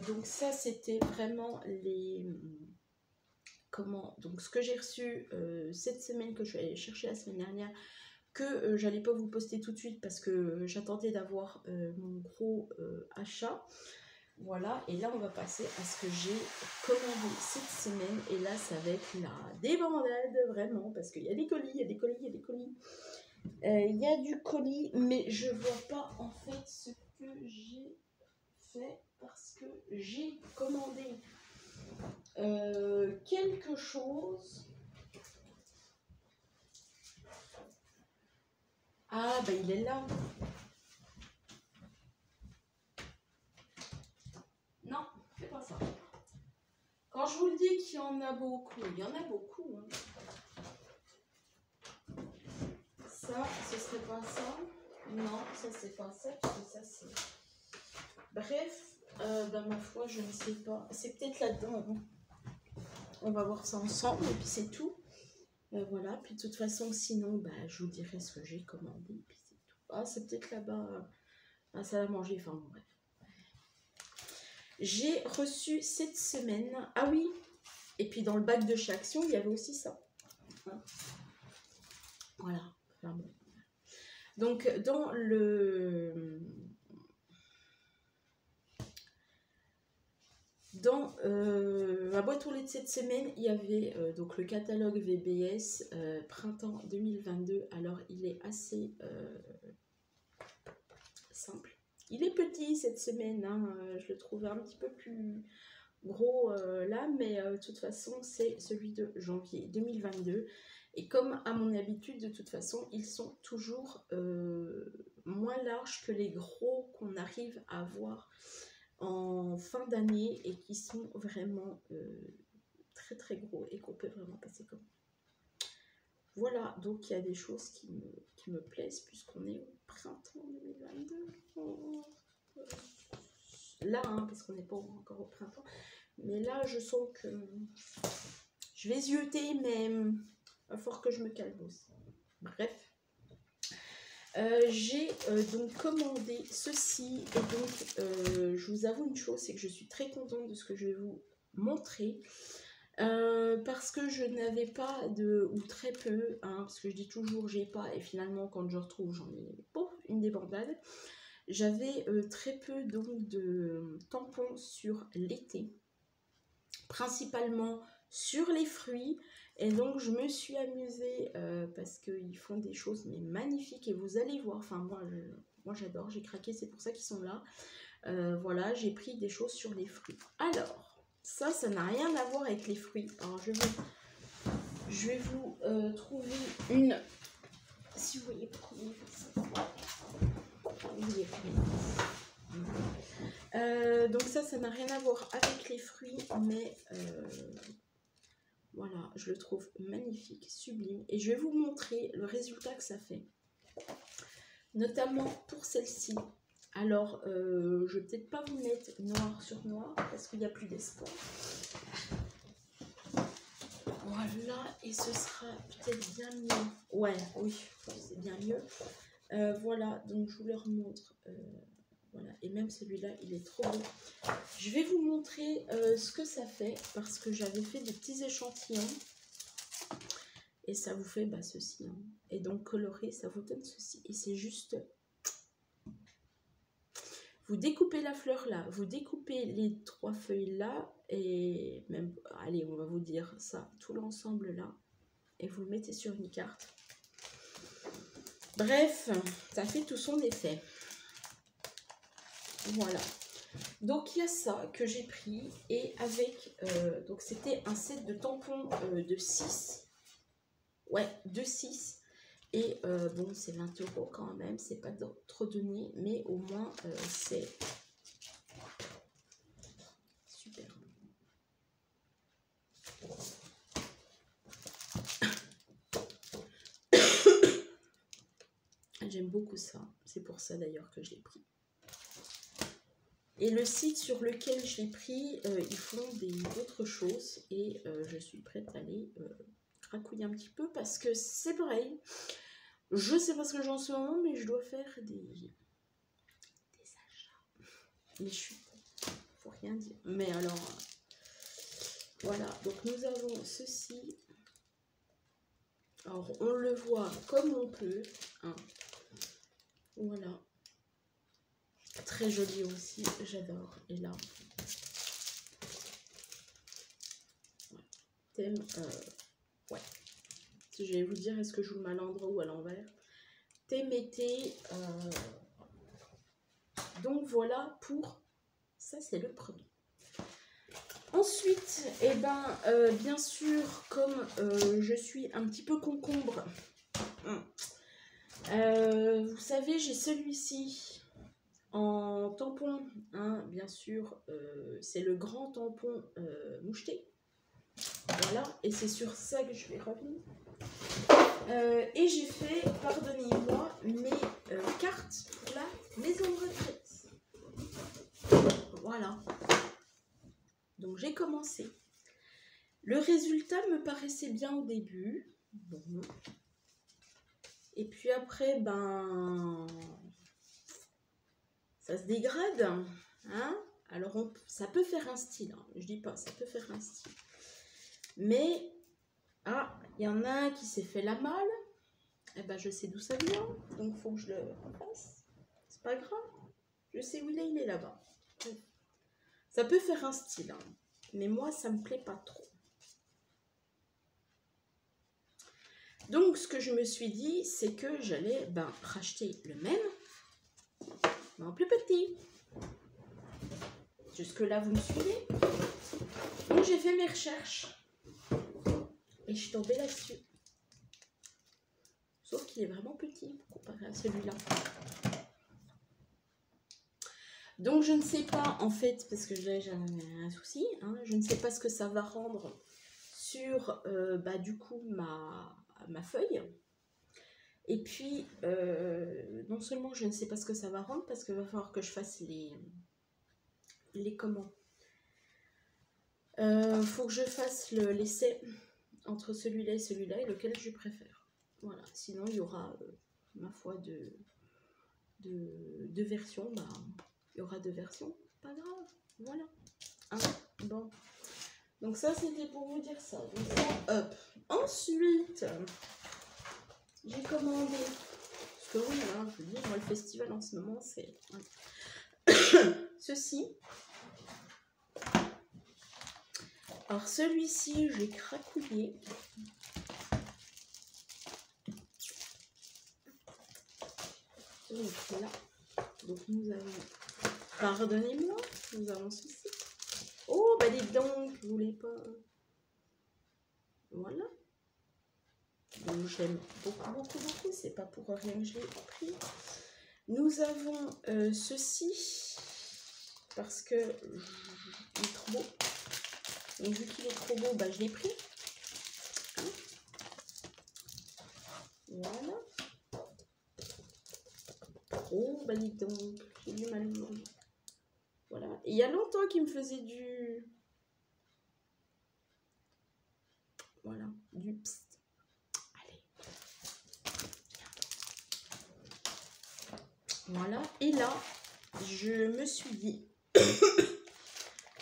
donc ça c'était vraiment les donc ce que j'ai reçu cette semaine, que je suis allée chercher la semaine dernière, que j'allais pas vous poster tout de suite parce que j'attendais d'avoir mon gros achat. Voilà, et là on va passer à ce que j'ai commandé cette semaine, et là ça va être la débandade vraiment, parce qu'il y a des colis, il y a du colis, mais je vois pas en fait ce que j'ai fait parce que j'ai commandé quelque chose. Ah bah il est là. Non, c'est pas ça. Quand je vous le dis qu'il y en a beaucoup, il y en a beaucoup. Hein. Ça, ce serait pas ça. Non, ça c'est pas ça, parce que ça c'est... Bref, ma foi, je ne sais pas. C'est peut-être là-dedans. Hein. On va voir ça ensemble, et puis c'est tout. Voilà, puis de toute façon, sinon, je vous dirai ce que j'ai commandé, puis c'est tout. Ah, c'est peut-être là-bas, à salle à manger, enfin bon, bref. J'ai reçu cette semaine, ah oui, et puis dans le bac de chez Action, il y avait aussi ça. Hein. Voilà, enfin bon. Donc, dans ma boîte aux lettres de cette semaine, il y avait donc le catalogue VBS printemps 2022. Alors, il est assez simple. Il est petit cette semaine, hein, je le trouvais un petit peu plus gros là, mais de toute façon, c'est celui de janvier 2022. Et comme à mon habitude, de toute façon, ils sont toujours moins larges que les gros qu'on arrive à avoir en fin d'année et qui sont vraiment très très gros et qu'on peut vraiment passer comme. Voilà, donc il y a des choses qui me plaisent puisqu'on est au printemps 2022. Là, hein, parce qu'on n'est pas encore au printemps. Mais là, je sens que je vais zioter, mais il va falloir que je me calme aussi. Bref. J'ai donc commandé ceci. Et donc, je vous avoue une chose, c'est que je suis très contente de ce que je vais vous montrer. Parce que je n'avais pas ou très peu, hein, parce que je dis toujours j'ai pas, et finalement quand je retrouve j'en ai une débandade. J'avais très peu donc de tampons sur l'été, principalement sur les fruits, et donc je me suis amusée parce qu'ils font des choses mais magnifiques, et vous allez voir, enfin moi j'adore, j'ai craqué, c'est pour ça qu'ils sont là. Voilà, j'ai pris des choses sur les fruits. Alors ça n'a rien à voir avec les fruits. Alors je vais vous trouver une, si vous voyez pas comment ça. Donc ça n'a rien à voir avec les fruits, mais voilà, je le trouve magnifique, sublime, et je vais vous montrer le résultat que ça fait, notamment pour celle-ci. Alors, je vais peut-être pas vous mettre noir sur noir parce qu'il n'y a plus d'espoir. Voilà, et ce sera peut-être bien mieux. Ouais, oui, c'est bien mieux. Voilà, donc je vous le remontre. Voilà, et même celui-là, il est trop beau. Je vais vous montrer ce que ça fait parce que j'avais fait des petits échantillons. Et ça vous fait ceci. Hein. Et donc coloré, ça vous donne ceci. Et c'est juste... Vous découpez la fleur là, vous découpez les 3 feuilles là, et même, allez, on va vous dire ça, tout l'ensemble là, et vous le mettez sur une carte. Bref, ça fait tout son effet. Voilà. Donc il y a ça que j'ai pris, et avec, donc c'était un set de tampons de 6. Ouais, de 6. Et bon, c'est 20 € quand même, c'est pas trop donné, mais au moins c'est super. J'aime beaucoup ça, c'est pour ça d'ailleurs que je l'ai pris. Et le site sur lequel je l'ai pris, ils font d'autres choses, et je suis prête à aller cracouiller un petit peu parce que c'est pareil. Je sais pas ce que j'ai en ce moment, mais je dois faire des achats. Mais je suis... faut rien dire. Mais alors, voilà. Donc nous avons ceci. Alors on le voit comme on peut. Hein. Voilà. Très joli aussi, j'adore. Et là, ouais. Thème, ouais. Si je vais vous dire, est-ce que je vous le mets à l'endroit ou à l'envers? Thème été. Donc voilà pour ça, c'est le premier. Ensuite, eh ben, bien sûr, comme je suis un petit peu concombre, vous savez, j'ai celui-ci en tampon, hein, bien sûr, c'est le grand tampon moucheté. Voilà, et c'est sur ça que je vais revenir. Et j'ai fait, pardonnez-moi, mes cartes pour la maison de retraite. Voilà. Donc j'ai commencé. Le résultat me paraissait bien au début. Bon. Et puis après, ben... ça se dégrade. Hein? Alors, ça peut faire un style. Hein. Je dis pas, ça peut faire un style. Mais, ah, il y en a un qui s'est fait la malle. Eh ben, je sais d'où ça vient, donc faut que je le refasse. C'est pas grave. Je sais où il est là-bas. Ça peut faire un style, hein, mais moi, ça me plaît pas trop. Donc, ce que je me suis dit, c'est que j'allais racheter le même, mais en plus petit. Jusque-là, vous me suivez? Donc, j'ai fait mes recherches. Et je suis tombée là-dessus. Sauf qu'il est vraiment petit comparé à celui-là. Donc, je ne sais pas, en fait, parce que j'ai un souci, hein, je ne sais pas ce que ça va rendre sur, du coup, ma feuille. Et puis, non seulement je ne sais pas ce que ça va rendre, parce qu'il va falloir que je fasse les comment. Faut que je fasse l'essai entre celui-là et lequel je préfère. Voilà, sinon il y aura, ma foi, deux versions. Il y aura 2 versions, pas grave, voilà. Hein, bon. Donc ça, c'était pour vous dire ça. Donc ça, hop. Ensuite, j'ai commandé, parce que oui, hein, je vous dis, moi le festival en ce moment, c'est ceci. Alors celui-ci, j'ai cracouillé. Donc là, donc nous avons, pardonnez-moi, nous avons ceci. Oh, bah dites donc, vous voulez pas. Voilà. Donc j'aime beaucoup, c'est pas pour rien que je l'ai pris. Nous avons ceci, parce que il est trop beau. Donc vu qu'il est trop beau, je l'ai pris. Hein, voilà. Oh, dites donc, j'ai du mal aujourd'hui. Voilà. Et il y a longtemps qu'il me faisait du... Voilà, du psst. Allez. Voilà. Et là, je me suis dit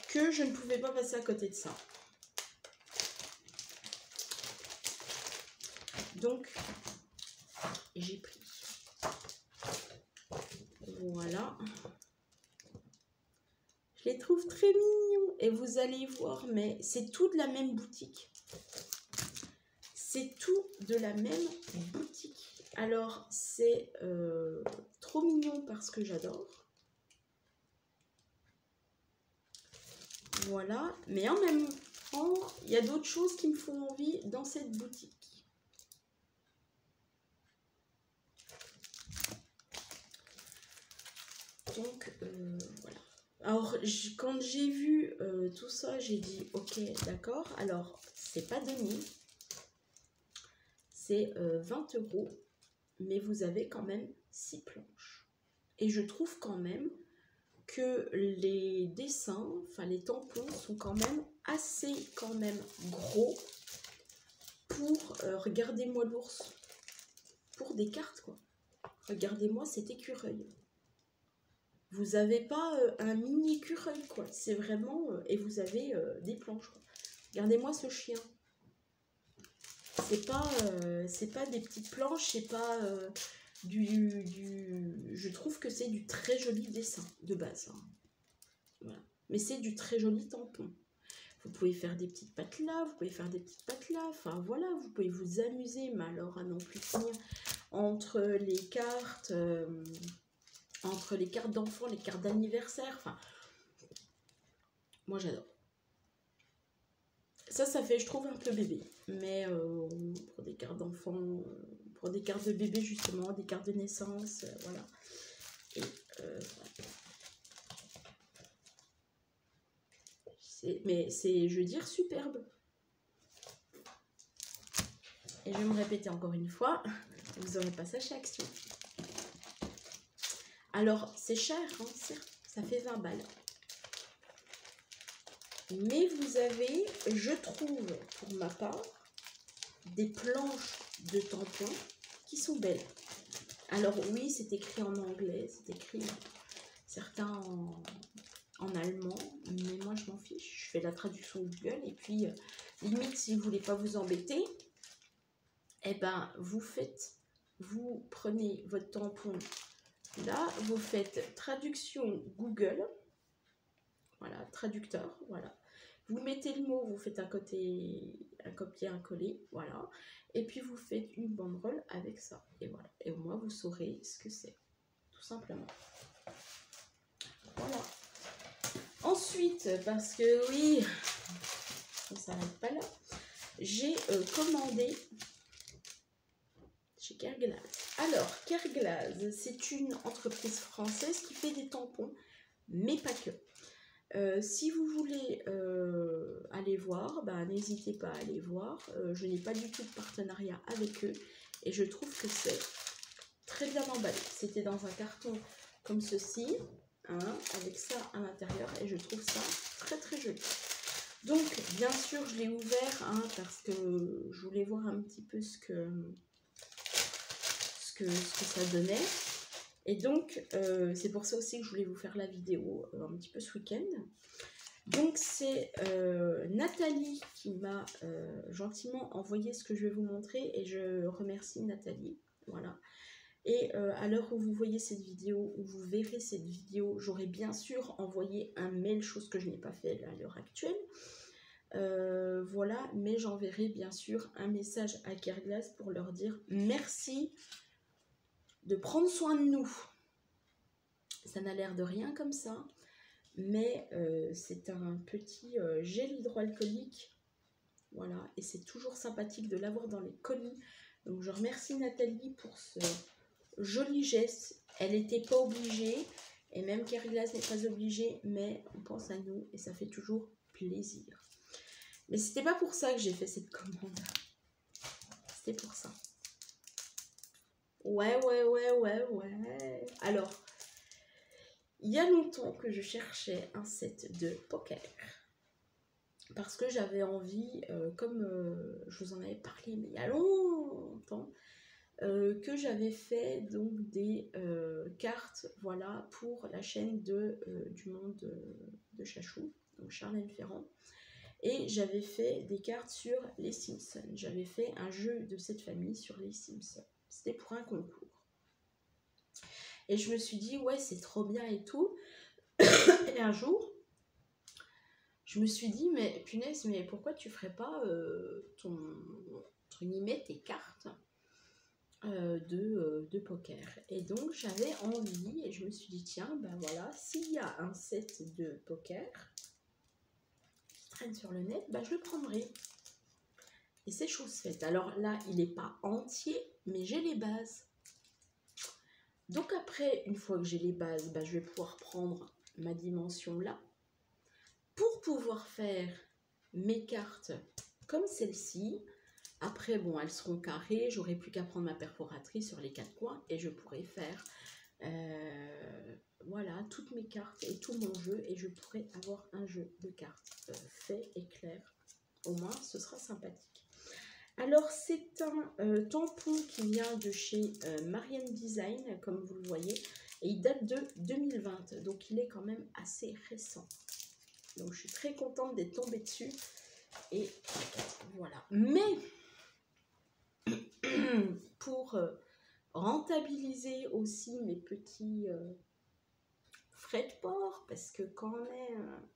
que je ne pouvais pas passer à côté de ça. Donc, j'ai pris. Voilà. Je les trouve très mignons. Et vous allez voir, mais c'est tout de la même boutique. C'est tout de la même boutique. Alors, c'est trop mignon parce que j'adore. Voilà. Mais en même temps, il y a d'autres choses qui me font envie dans cette boutique. Donc, voilà. Alors, quand j'ai vu tout ça, j'ai dit, ok, d'accord. Alors, c'est pas donné. C'est 20 €. Mais vous avez quand même 6 planches. Et je trouve quand même que les dessins, enfin les tampons, sont quand même assez gros pour, regardez-moi l'ours, pour des cartes, quoi. Regardez-moi cet écureuil. Vous n'avez pas un mini écureuil, quoi. C'est vraiment... et vous avez des planches, quoi. Regardez-moi ce chien. C'est pas des petites planches, c'est pas je trouve que c'est du très joli dessin de base. Hein. Voilà. Mais c'est du très joli tampon. Vous pouvez faire des petites pattes là, vous pouvez faire des petites pattes là. Enfin voilà, vous pouvez vous amuser, mais alors à non plus finir entre les cartes d'enfants, les cartes d'anniversaire. Enfin, moi j'adore. Ça fait, je trouve, un peu bébé. Mais pour des cartes d'enfants, pour des cartes de bébé, justement, des cartes de naissance, voilà. Et mais c'est, je veux dire, superbe. Et je vais me répéter encore une fois, vous n'aurez pas ça chez Action. Alors, c'est cher, hein, certes, ça fait 20 balles. Mais vous avez, je trouve, pour ma part, des planches de tampons qui sont belles. Alors oui, c'est écrit en anglais, c'est écrit certains en allemand, mais moi je m'en fiche. Je fais la traduction Google et puis limite si vous voulez pas vous embêter, eh ben vous faites vous prenez votre tampon là, vous faites traduction Google, voilà, traducteur, voilà. Vous mettez le mot, vous faites un copier, un coller, voilà. Et puis vous faites une banderole avec ça, et voilà. Et au moins vous saurez ce que c'est, tout simplement. Voilà. Ensuite, parce que oui, on ne s'arrête pas là, j'ai commandé chez Kerglas. Alors, Kerglas, c'est une entreprise française qui fait des tampons, mais pas que. Si vous voulez aller voir, bah, n'hésitez pas à aller voir. Je n'ai pas du tout de partenariat avec eux et je trouve que c'est très bien emballé. C'était dans un carton comme ceci, hein, avec ça à l'intérieur, et je trouve ça très très joli. Donc bien sûr je l'ai ouvert, hein, parce que je voulais voir un petit peu ce que ça donnait. Et donc, c'est pour ça aussi que je voulais vous faire la vidéo un petit peu ce week-end. Donc, c'est Nathalie qui m'a gentiment envoyé ce que je vais vous montrer. Et je remercie Nathalie. Voilà. Et à l'heure où vous voyez cette vidéo, où vous verrez cette vidéo, j'aurai bien sûr envoyé un mail, chose que je n'ai pas fait à l'heure actuelle. Voilà, mais j'enverrai bien sûr un message à Kerglas pour leur dire merci de prendre soin de nous. Ça n'a l'air de rien comme ça, mais c'est un petit gel hydroalcoolique, voilà, et c'est toujours sympathique de l'avoir dans les colis. Donc je remercie Nathalie pour ce joli geste. Elle n'était pas obligée, et même Kerglas n'est pas obligée, mais on pense à nous et ça fait toujours plaisir. Mais c'était pas pour ça que j'ai fait cette commande, c'était pour ça. Ouais. Alors, il y a longtemps que je cherchais un set de poker. Parce que j'avais envie, comme je vous en avais parlé mais il y a longtemps, que j'avais fait donc des cartes, voilà, pour la chaîne du monde de Chachou, donc Charlène Ferrand. Et j'avais fait des cartes sur les Simpsons. J'avais fait un jeu de cette famille sur les Simpsons. C'était pour un concours. Et je me suis dit, ouais, c'est trop bien et tout. Et un jour, je me suis dit, mais punaise, mais pourquoi tu ferais pas entre guillemets, tes cartes de poker? Et donc, j'avais envie et je me suis dit, tiens, ben voilà, s'il y a un set de poker qui traîne sur le net, ben je le prendrai. Et c'est chose faite. Alors là, il n'est pas entier, mais j'ai les bases. Donc après, une fois que j'ai les bases, ben, je vais pouvoir prendre ma dimension là pour pouvoir faire mes cartes comme celle-ci. Après, bon, elles seront carrées, j'aurai plus qu'à prendre ma perforatrice sur les 4 coins et je pourrai faire voilà, toutes mes cartes et tout mon jeu, et je pourrai avoir un jeu de cartes fait et clair. Au moins, ce sera sympathique. Alors, c'est un tampon qui vient de chez Marianne Design, comme vous le voyez, et il date de 2020, donc il est quand même assez récent. Donc, je suis très contente d'être tombée dessus, et voilà. Mais, pour rentabiliser aussi mes petits frais de port, parce que quand même,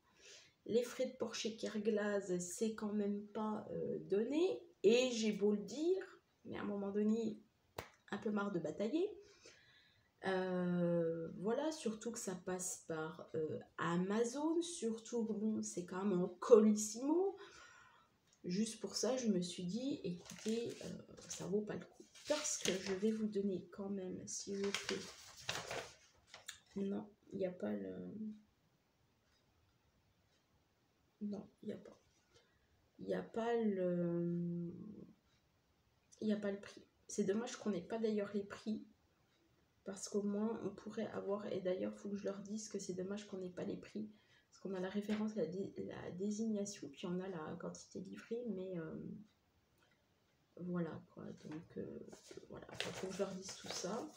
les frais de port chez Kerglas, c'est quand même pas donné. Et j'ai beau le dire, mais à un moment donné, un peu marre de batailler. Voilà, surtout que ça passe par Amazon, surtout que bon, c'est quand même en colissimo. Juste pour ça, je me suis dit, écoutez, ça vaut pas le coup. Parce que je vais vous donner quand même, si je fais... Non, il n'y a pas le... Non, il n'y a pas. Il n'y a pas le... Il n'y a pas le prix. C'est dommage qu'on n'ait pas d'ailleurs les prix. Parce qu'au moins, on pourrait avoir... Et d'ailleurs, il faut que je leur dise que c'est dommage qu'on n'ait pas les prix. Parce qu'on a la référence, la désignation, puis on a la quantité livrée, mais... voilà, quoi. Donc, voilà. Il faut que je leur dise tout ça.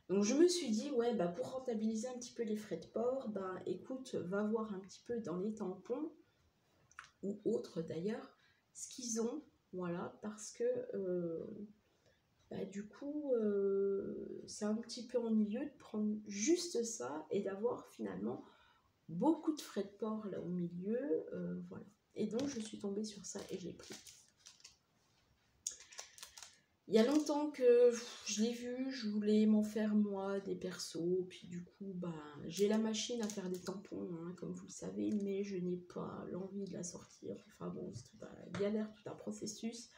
Donc, je me suis dit, ouais, bah, pour rentabiliser un petit peu les frais de port, bah, écoute, va voir un petit peu dans les tampons, ou autres d'ailleurs, ce qu'ils ont, voilà, parce que bah, du coup, c'est un petit peu ennuyeux de prendre juste ça et d'avoir finalement beaucoup de frais de port là au milieu, voilà. Et donc je suis tombée sur ça et je l'ai pris. Il y a longtemps que je l'ai vu, je voulais m'en faire moi des persos, puis du coup bah, j'ai la machine à faire des tampons, hein, comme vous le savez, mais je n'ai pas l'envie de la sortir. Enfin bon, c'est toute une galère, tout un processus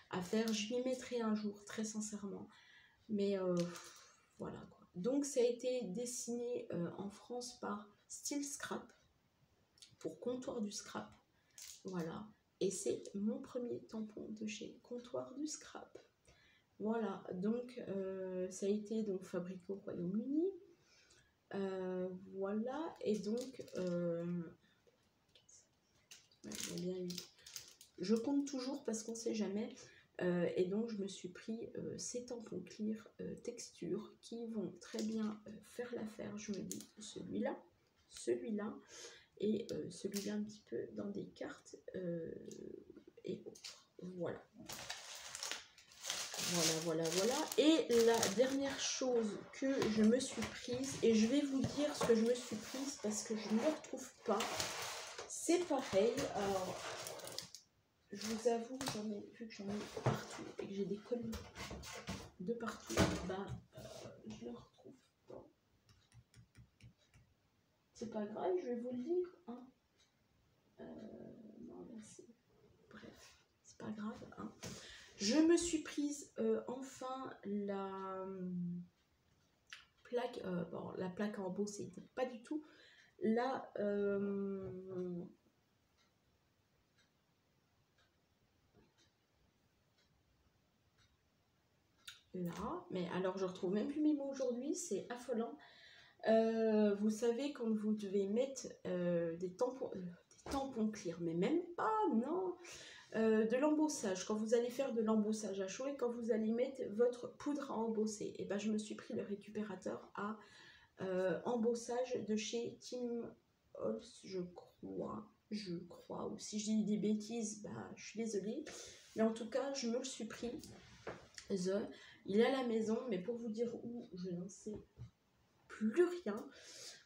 à faire. Je m'y mettrai un jour, très sincèrement, mais voilà quoi. Donc ça a été dessiné en France par Style Scrap, pour Comptoir du Scrap, voilà. Et c'est mon premier tampon de chez Comptoir du Scrap. Voilà, donc ça a été donc fabriqué au Royaume-Uni. Voilà, et donc je compte toujours parce qu'on ne sait jamais. Et donc je me suis pris ces tampons clear texture qui vont très bien faire l'affaire. Je me dis celui-là, celui-là et celui-là un petit peu dans des cartes et autres. Voilà. Voilà. Et la dernière chose que je me suis prise, et je vais vous dire ce que je me suis prise parce que je ne le retrouve pas, c'est pareil. Alors, je vous avoue, vu que j'en ai partout et que j'ai des colis de partout, bah, je le retrouve pas. C'est pas grave, je vais vous le dire. Hein. Non, là c'est... Bref, c'est pas grave. Hein. Je me suis prise enfin la plaque, bon, la plaque en beau, c'était pas du tout. Là, là, mais alors je retrouve même plus mes mots aujourd'hui, c'est affolant. Vous savez, quand vous devez mettre des tampons clear, mais même pas, non. De l'embossage, quand vous allez faire de l'embossage à chaud et quand vous allez mettre votre poudre à embosser, et ben je me suis pris le récupérateur à embossage de chez Tim Holtz, je crois, ou si je dis des bêtises, bah, je suis désolée, mais en tout cas je me le suis pris. Il est à la maison, mais pour vous dire où, je n'en sais plus rien.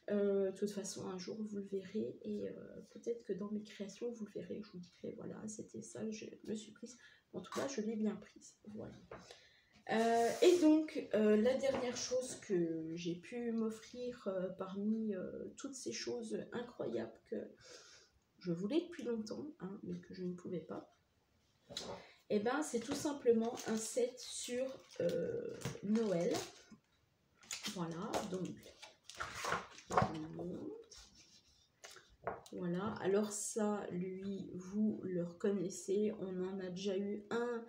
De toute façon, un jour vous le verrez et peut-être que dans mes créations vous le verrez. Je vous dirai, voilà, c'était ça, je me suis prise. En tout cas, je l'ai bien prise. Voilà. Et donc, la dernière chose que j'ai pu m'offrir parmi toutes ces choses incroyables que je voulais depuis longtemps, hein, mais que je ne pouvais pas, et ben, c'est tout simplement un set sur Noël. Voilà, donc voilà, alors ça, lui, vous le reconnaissez, on en a déjà eu un,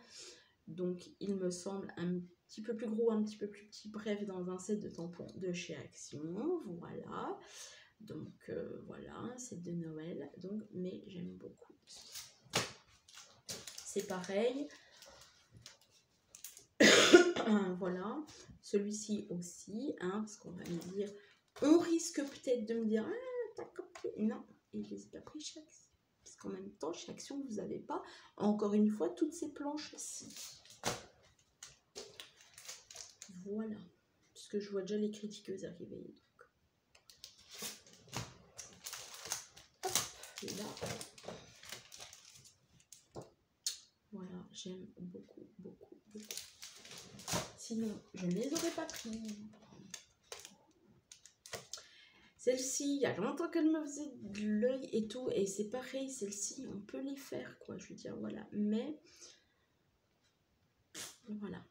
donc il me semble un petit peu plus gros, un petit peu plus petit, bref, dans un set de tampons de chez Action, voilà, donc voilà, un set de Noël, donc, mais j'aime beaucoup. C'est pareil, voilà, celui-ci aussi, hein, parce qu'on va me dire, on risque peut-être de me dire, ah, t'as copié, non, et je les ai pas pris chez Action, parce qu'en même temps, chez Action, vous n'avez pas, encore une fois, toutes ces planches-ci. Voilà, parce que je vois déjà les critiqueuses arriver. Donc. Hop, là. Voilà, j'aime beaucoup. Sinon, je ne les aurais pas pris. Celle-ci, il y a longtemps qu'elle me faisait de l'œil et tout, et c'est pareil, celle-ci, on peut les faire, quoi, je veux dire, voilà. Mais, voilà,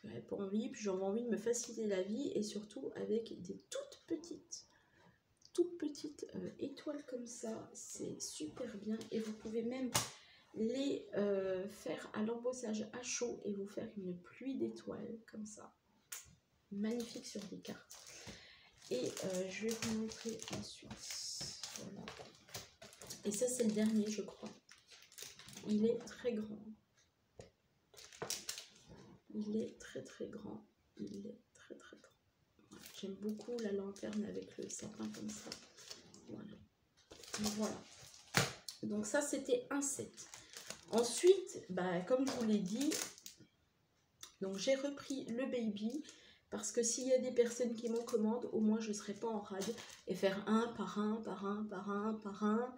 j'avais pas envie, puis j'avais envie de me faciliter la vie, et surtout avec des toutes petites étoiles comme ça, c'est super bien, et vous pouvez même les faire à l'embossage à chaud, et vous faire une pluie d'étoiles, comme ça. Magnifique sur des cartes. Et je vais vous montrer ensuite. Voilà. Et ça, c'est le dernier, je crois. Il est très grand. Il est très grand. Il est très grand. Voilà. J'aime beaucoup la lanterne avec le sapin comme ça. Voilà. Donc ça, c'était un set. Ensuite, bah, comme je vous l'ai dit, Donc j'ai repris le baby parce que s'il y a des personnes qui m'en commandent, au moins je ne serai pas en rade et faire un par un, par un, par un, par un.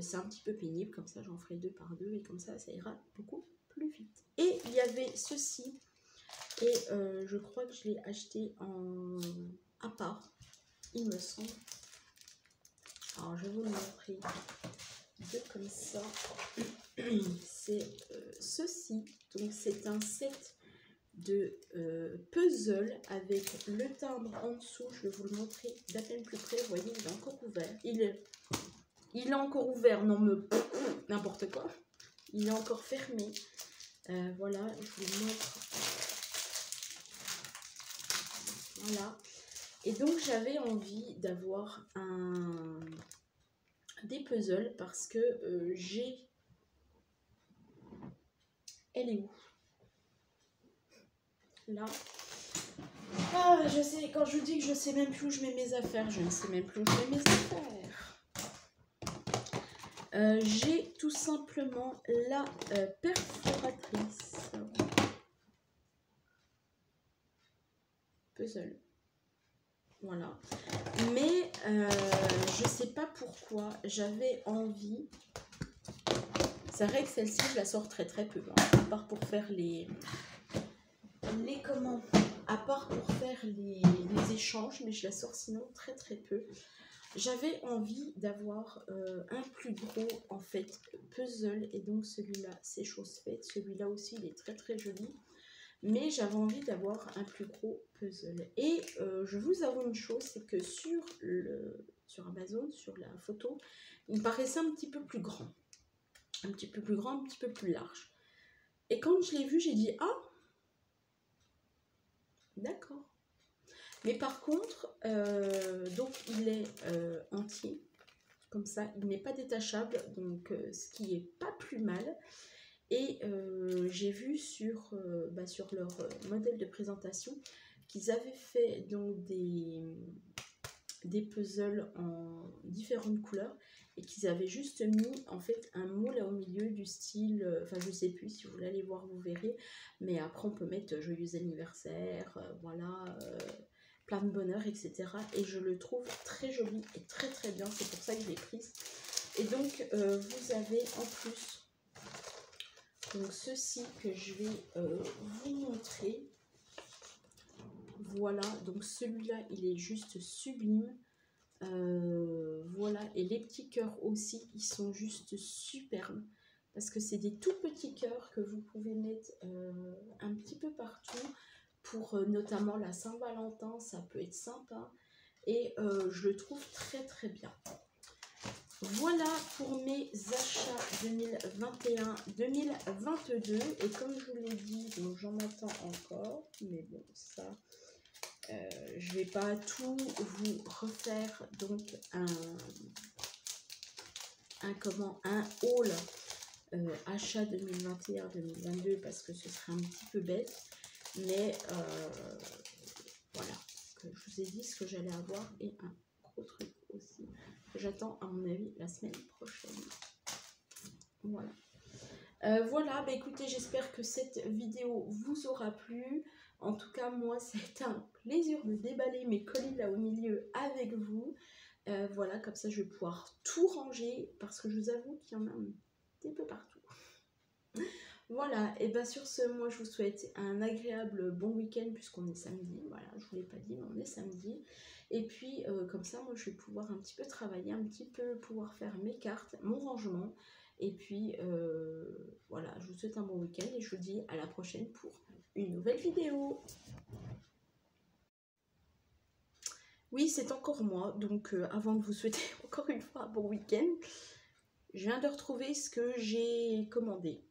C'est un petit peu pénible, comme ça j'en ferai 2 par 2 et comme ça ira beaucoup plus vite. Et il y avait ceci, et je crois que je l'ai acheté à part, il me semble. Alors je vais vous le montrer comme ça. C'est ceci, donc c'est un set de puzzle avec le timbre en dessous. Je vais vous le montrer d'à peine plus près. Vous voyez, il est encore ouvert. Il est encore ouvert, non me n'importe quoi. Il est encore fermé. Voilà, je vous le montre. Voilà. Et donc j'avais envie d'avoir des puzzles parce que j'ai... Elle est où? Là. Ah, je sais, quand je vous dis que je sais même plus où je mets mes affaires, je ne sais même plus où je mets mes affaires. J'ai tout simplement la perforatrice. Puzzle. Voilà. Mais je sais pas pourquoi j'avais envie. C'est vrai que celle-ci, je la sors très très peu. Hein, à part pour faire les comment, à part pour faire les échanges, mais je la sors sinon très très peu. J'avais envie d'avoir un plus gros en fait puzzle, et donc celui-là c'est chose faite. Celui-là aussi il est très très joli, mais j'avais envie d'avoir un plus gros puzzle. Et je vous avoue une chose, c'est que sur Amazon, sur la photo, il me paraissait un petit peu plus grand, un petit peu plus grand, un petit peu plus large. Et quand je l'ai vu, j'ai dit ah, d'accord. Mais par contre, donc il est entier, comme ça, il n'est pas détachable, donc ce qui est pas plus mal. Et j'ai vu sur leur modèle de présentation qu'ils avaient fait donc des puzzles en différentes couleurs et qu'ils avaient juste mis en fait un moule au milieu du style, enfin je sais plus, si vous voulez aller voir vous verrez, mais après on peut mettre joyeux anniversaire, voilà, plein de bonheur, etc. Et je le trouve très joli et très très bien, c'est pour ça que je l'ai prise. Et donc vous avez en plus donc ceci que je vais vous montrer. Voilà, donc celui-là il est juste sublime. Voilà, et les petits cœurs aussi, ils sont juste superbes parce que c'est des tout petits cœurs que vous pouvez mettre un petit peu partout pour notamment la Saint-Valentin, ça peut être sympa et je le trouve très très bien. Voilà pour mes achats 2021-2022 et comme je vous l'ai dit, donc j'en attends encore, mais bon ça je vais pas tout vous refaire, donc un haul achat 2021-2022 parce que ce serait un petit peu bête, mais voilà, que je vous ai dit ce que j'allais avoir et un gros truc aussi que j'attends à mon avis la semaine prochaine. Voilà. Voilà, bah écoutez, j'espère que cette vidéo vous aura plu. En tout cas, moi, c'est un plaisir de déballer mes colis là au milieu avec vous. Voilà, comme ça, je vais pouvoir tout ranger parce que je vous avoue qu'il y en a un petit peu partout. Voilà, et bien sur ce, moi, je vous souhaite un agréable bon week-end puisqu'on est samedi. Voilà, je ne vous l'ai pas dit, mais on est samedi. Et puis, comme ça, moi, je vais pouvoir un petit peu travailler, un petit peu pouvoir faire mes cartes, mon rangement. Et puis, voilà, je vous souhaite un bon week-end et je vous dis à la prochaine pour une nouvelle vidéo. Oui, c'est encore moi, donc avant de vous souhaiter encore une fois un bon week-end, je viens de retrouver ce que j'ai commandé.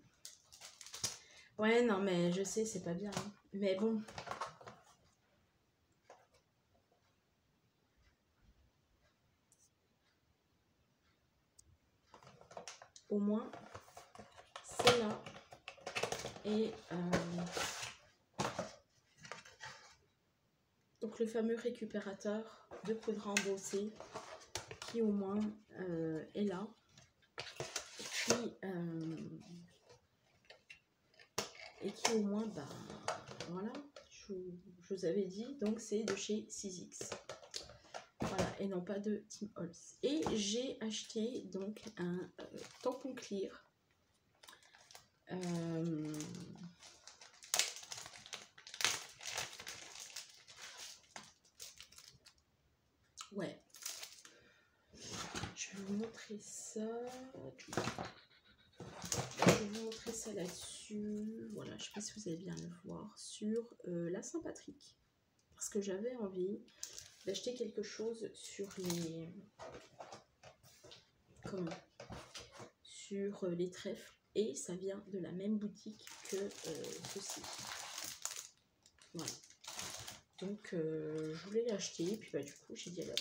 Ouais, non, mais je sais, c'est pas bien, hein. Mais bon. Au moins, c'est là. Et donc le fameux récupérateur de poudre à embosser qui au moins est là. Et qui au moins, bah, voilà, je vous avais dit, donc c'est de chez Sizzix. Voilà, et non pas de Tim Holtz. Et j'ai acheté donc un tampon clear. Ouais. Je vais vous montrer ça. Je vais vous montrer ça là-dessus. Voilà, je sais pas si vous allez bien le voir. Sur la Saint-Patrick. Parce que j'avais envie d'acheter quelque chose sur les... Comment ? Sur les trèfles. Et ça vient de la même boutique que ceci. Voilà. Donc je voulais l'acheter. Et puis bah du coup j'ai dit alors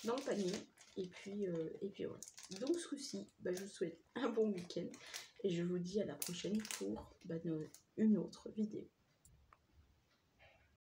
dans le panier. Et puis voilà. Donc ce coup-ci, bah, je vous souhaite un bon week-end. Et je vous dis à la prochaine pour une autre vidéo.